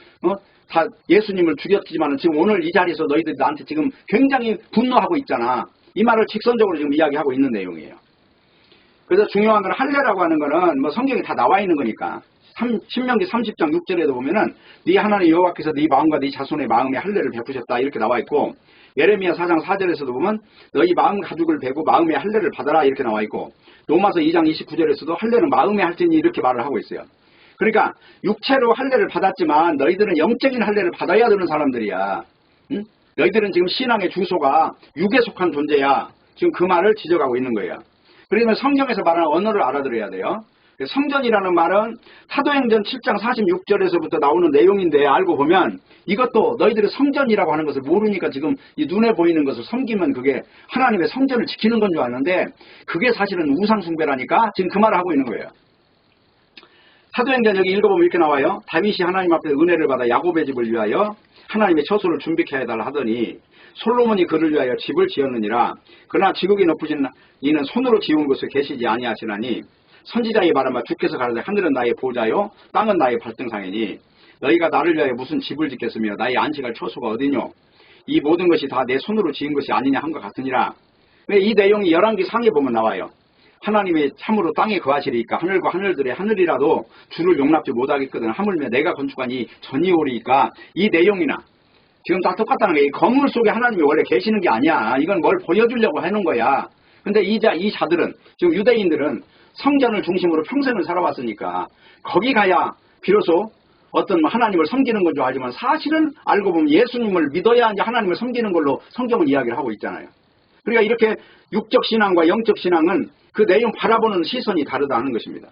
다 예수님을 죽였지만 지금 오늘 이 자리에서 너희들 나한테 지금 굉장히 분노하고 있잖아. 이 말을 직선적으로 지금 이야기하고 있는 내용이에요. 그래서 중요한 건 할례라고 하는 거는 뭐 성경에 다 나와 있는 거니까. 신명기 30장 6절에도 보면은 네 하나님 여호와께서 네 마음과 네 자손의 마음에 할례를 베푸셨다 이렇게 나와 있고 예레미야 4장 4절에서도 보면 너희 마음 가죽을 베고 마음의 할례를 받아라 이렇게 나와 있고 로마서 2장 29절에서도 할례는 마음에 할지니 이렇게 말을 하고 있어요. 그러니까 육체로 할례를 받았지만 너희들은 영적인 할례를 받아야 되는 사람들이야. 응? 너희들은 지금 신앙의 주소가 육에 속한 존재야. 지금 그 말을 지적하고 있는 거예요. 그러면 성경에서 말하는 언어를 알아들어야 돼요. 성전이라는 말은 사도행전 7장 46절에서부터 나오는 내용인데 알고 보면 이것도 너희들이 성전이라고 하는 것을 모르니까 지금 이 눈에 보이는 것을 섬기면 그게 하나님의 성전을 지키는 건 줄 아는데 그게 사실은 우상숭배라니까 지금 그 말을 하고 있는 거예요. 사도행전 여기 읽어보면 이렇게 나와요. 다윗이 하나님 앞에 은혜를 받아 야곱의 집을 위하여 하나님의 처소를 준비케 해달라 하더니 솔로몬이 그를 위하여 집을 지었느니라. 그러나 지극히 높으신 이는 손으로 지은 곳에 계시지 아니하시나니 선지자의 말하마 주께서 가라사대 하늘은 나의 보좌요 땅은 나의 발등상이니 너희가 나를 위하여 무슨 집을 짓겠으며 나의 안식할 처소가 어디뇨. 이 모든 것이 다 내 손으로 지은 것이 아니냐 한 것 같으니라. 이 내용이 열왕기 상에 보면 나와요. 하나님이 참으로 땅에 거하시리까 하늘과 하늘들의 하늘이라도 주를 용납지 못하겠거든 하물며 내가 건축한 이 전이 오리니까 이 내용이나 지금 다 똑같다는 거예요. 이 건물 속에 하나님이 원래 계시는 게 아니야. 이건 뭘 보여주려고 해놓은 거야. 근데 이 자들은 지금 유대인들은 성전을 중심으로 평생을 살아왔으니까 거기 가야 비로소 어떤 하나님을 섬기는 건 줄 알지만 사실은 알고 보면 예수님을 믿어야 이제 하나님을 섬기는 걸로 성경은 이야기를 하고 있잖아요. 그러니까 이렇게 육적 신앙과 영적 신앙은 그 내용 바라보는 시선이 다르다 하는 것입니다.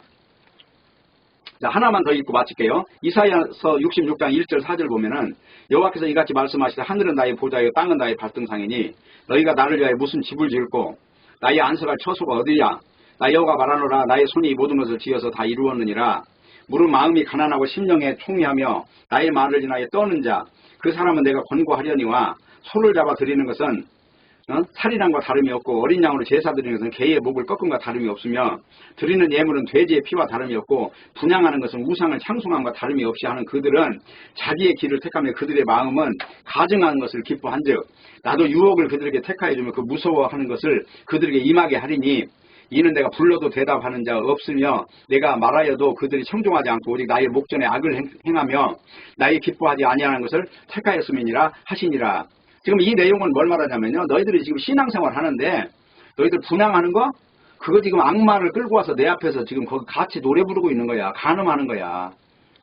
자, 하나만 더 읽고 마칠게요. 이사야서 66장 1절 4절 보면은 여호와께서 이같이 말씀하시되 하늘은 나의 보좌요 땅은 나의 발등상이니 너희가 나를 위하여 무슨 집을 지을꼬 나의 안석할 처소가 어디냐. 나 여호와가 말하노라 나의 손이 이 모든 것을 지어서 다 이루었느니라. 무릇 마음이 가난하고 심령에 총이하며 나의 말을 인하여 떠는 자 그 사람은 내가 권고하려니와 소를 잡아 드리는 것은 살인함과 다름이 없고 어린 양으로 제사 드리는 것은 개의 목을 꺾음과 다름이 없으며 드리는 예물은 돼지의 피와 다름이 없고 분향하는 것은 우상을 창송함과 다름이 없이 하는 그들은 자기의 길을 택하며 그들의 마음은 가증하는 것을 기뻐한즉 나도 유혹을 그들에게 택하여주며 그 무서워하는 것을 그들에게 임하게 하리니 이는 내가 불러도 대답하는 자가 없으며 내가 말하여도 그들이 청종하지 않고 오직 나의 목전에 악을 행하며 나의 기뻐하지 아니하는 것을 택하였음이니라 하시니라. 지금 이 내용은 뭘 말하냐면요. 너희들이 지금 신앙생활 하는데 너희들 분향하는 거? 그거 지금 악마를 끌고 와서 내 앞에서 지금 거기 같이 노래 부르고 있는 거야. 간음하는 거야.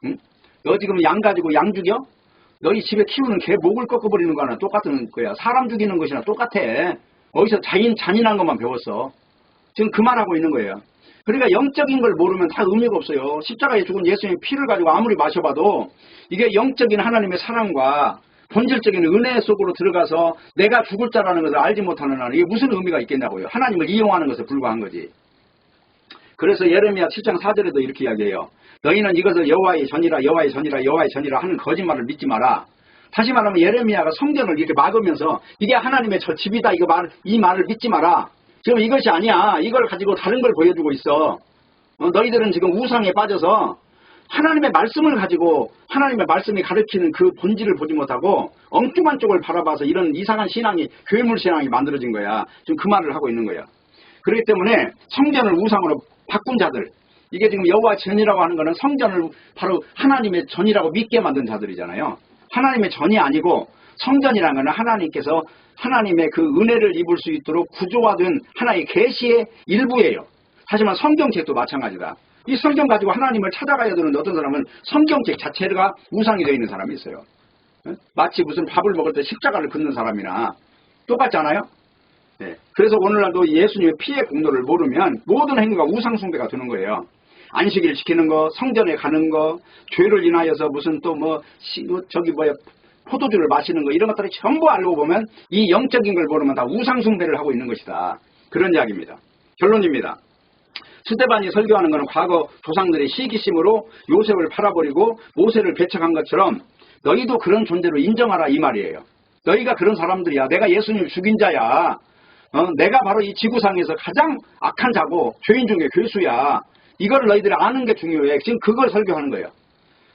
응? 너 지금 양 가지고 양 죽여? 너희 집에 키우는 개 목을 꺾어버리는 거나 똑같은 거야. 사람 죽이는 것이나 똑같아. 어디서 잔인한 것만 배웠어. 지금 그 말하고 있는 거예요. 그러니까 영적인 걸 모르면 다 의미가 없어요. 십자가에 죽은 예수님의 피를 가지고 아무리 마셔봐도 이게 영적인 하나님의 사랑과 본질적인 은혜 속으로 들어가서 내가 죽을 자라는 것을 알지 못하는 한은 이게 무슨 의미가 있겠냐고요. 하나님을 이용하는 것에 불과한 거지. 그래서 예레미야 7장 4절에도 이렇게 이야기해요. 너희는 이것을 여호와의 전이라 여호와의 전이라 여호와의 전이라 하는 거짓말을 믿지 마라. 다시 말하면 예레미야가 성전을 이렇게 막으면서 이게 하나님의 저 집이다 이 말을 믿지 마라. 지금 이것이 아니야. 이걸 가지고 다른 걸 보여주고 있어. 너희들은 지금 우상에 빠져서 하나님의 말씀을 가지고 하나님의 말씀이 가르치는 그 본질을 보지 못하고 엉뚱한 쪽을 바라봐서 이런 이상한 신앙이 괴물 신앙이 만들어진 거야. 지금 그 말을 하고 있는 거야. 그렇기 때문에 성전을 우상으로 바꾼 자들, 이게 지금 여호와 전이라고 하는 거는 성전을 바로 하나님의 전이라고 믿게 만든 자들이잖아요. 하나님의 전이 아니고 성전이라는 것은 하나님께서 하나님의 그 은혜를 입을 수 있도록 구조화된 하나의 계시의 일부예요. 하지만 성경책도 마찬가지다. 이 성경 가지고 하나님을 찾아가야 되는데 어떤 사람은 성경책 자체가 우상이 되어 있는 사람이 있어요. 마치 무슨 밥을 먹을 때 십자가를 긋는 사람이나 똑같지 않아요? 네. 그래서 오늘날도 예수님의 피의 공로를 모르면 모든 행위가 우상 숭배가 되는 거예요. 안식일 지키는 거, 성전에 가는 거, 죄를 인하여서 무슨 또 포도주를 마시는 거 이런 것들이 전부 알고 보면 이 영적인 걸 모르면 다 우상 숭배를 하고 있는 것이다. 그런 이야기입니다. 결론입니다. 스데반이 설교하는 것은 과거 조상들의 시기심으로 요셉을 팔아버리고 모세를 배척한 것처럼 너희도 그런 존재로 인정하라 이 말이에요. 너희가 그런 사람들이야. 내가 예수님을 죽인 자야. 내가 바로 이 지구상에서 가장 악한 자고 죄인 중에 괴수야. 이걸 너희들이 아는 게 중요해. 지금 그걸 설교하는 거예요.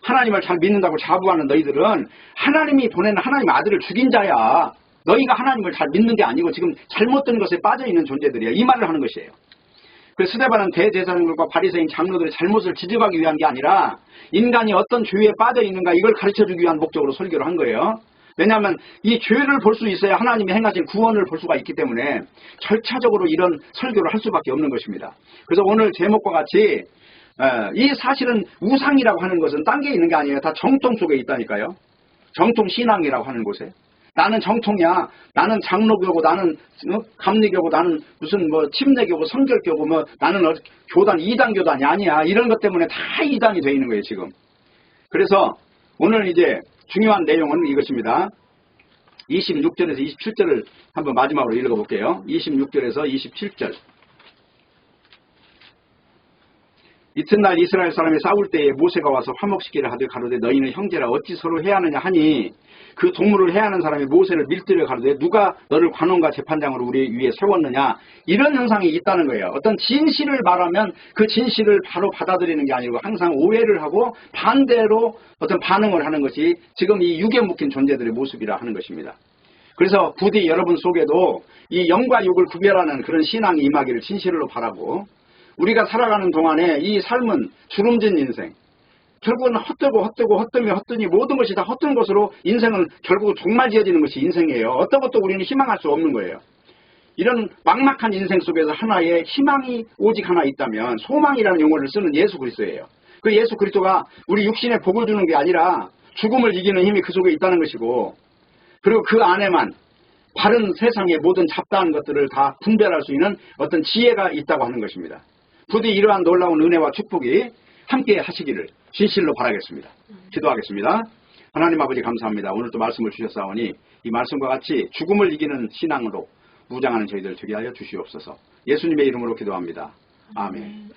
하나님을 잘 믿는다고 자부하는 너희들은 하나님이 보낸 하나님 아들을 죽인 자야. 너희가 하나님을 잘 믿는 게 아니고 지금 잘못된 것에 빠져있는 존재들이야. 이 말을 하는 것이에요. 그래서 스데반은 대제사장들과 바리새인 장로들의 잘못을 지적하기 위한 게 아니라 인간이 어떤 죄에 빠져있는가 이걸 가르쳐주기 위한 목적으로 설교를 한 거예요. 왜냐하면 이 죄를 볼 수 있어야 하나님이 행하신 구원을 볼 수가 있기 때문에 절차적으로 이런 설교를 할 수밖에 없는 것입니다. 그래서 오늘 제목과 같이 이 사실은 우상이라고 하는 것은 딴 게 있는 게 아니에요. 다 정통 속에 있다니까요. 정통 신앙이라고 하는 곳에. 나는 정통이야. 나는 장로교고 나는 감리교고 나는 무슨 침례교고 성결교고 나는 교단 이단교단이 아니야. 이런 것 때문에 다 이단이 돼 있는 거예요 지금. 그래서 오늘 이제 중요한 내용은 이것입니다. 26절에서 27절을 한번 마지막으로 읽어볼게요. 26절에서 27절. 이튿날 이스라엘 사람이 싸울 때에 모세가 와서 화목시키려 하되 가로되 너희는 형제라 어찌 서로 해하느냐 하니 그 동물을 해하는 사람이 모세를 밀들여 가로되 누가 너를 관원과 재판장으로 우리 위에 세웠느냐 이런 현상이 있다는 거예요. 어떤 진실을 말하면 그 진실을 바로 받아들이는 게 아니고 항상 오해를 하고 반대로 어떤 반응을 하는 것이 지금 이 육에 묶인 존재들의 모습이라 하는 것입니다. 그래서 부디 여러분 속에도 이 영과 육을 구별하는 그런 신앙이 임하기를 진실로 바라고 우리가 살아가는 동안에 이 삶은 주름진 인생, 결국은 헛되니 모든 것이 다 헛된 것으로 인생은 결국 종말 지어지는 것이 인생이에요. 어떤 것도 우리는 희망할 수 없는 거예요. 이런 막막한 인생 속에서 하나의 희망이 오직 하나 있다면 소망이라는 용어를 쓰는 예수 그리스도예요. 그 예수 그리스도가 우리 육신에 복을 주는 게 아니라 죽음을 이기는 힘이 그 속에 있다는 것이고 그리고 그 안에만 바른 세상의 모든 잡다한 것들을 다 분별할 수 있는 어떤 지혜가 있다고 하는 것입니다. 부디 이러한 놀라운 은혜와 축복이 함께 하시기를 진실로 바라겠습니다. 기도하겠습니다. 하나님 아버지 감사합니다. 오늘 또 말씀을 주셨사오니 이 말씀과 같이 죽음을 이기는 신앙으로 무장하는 저희들 되게 하여 주시옵소서. 예수님의 이름으로 기도합니다. 아멘.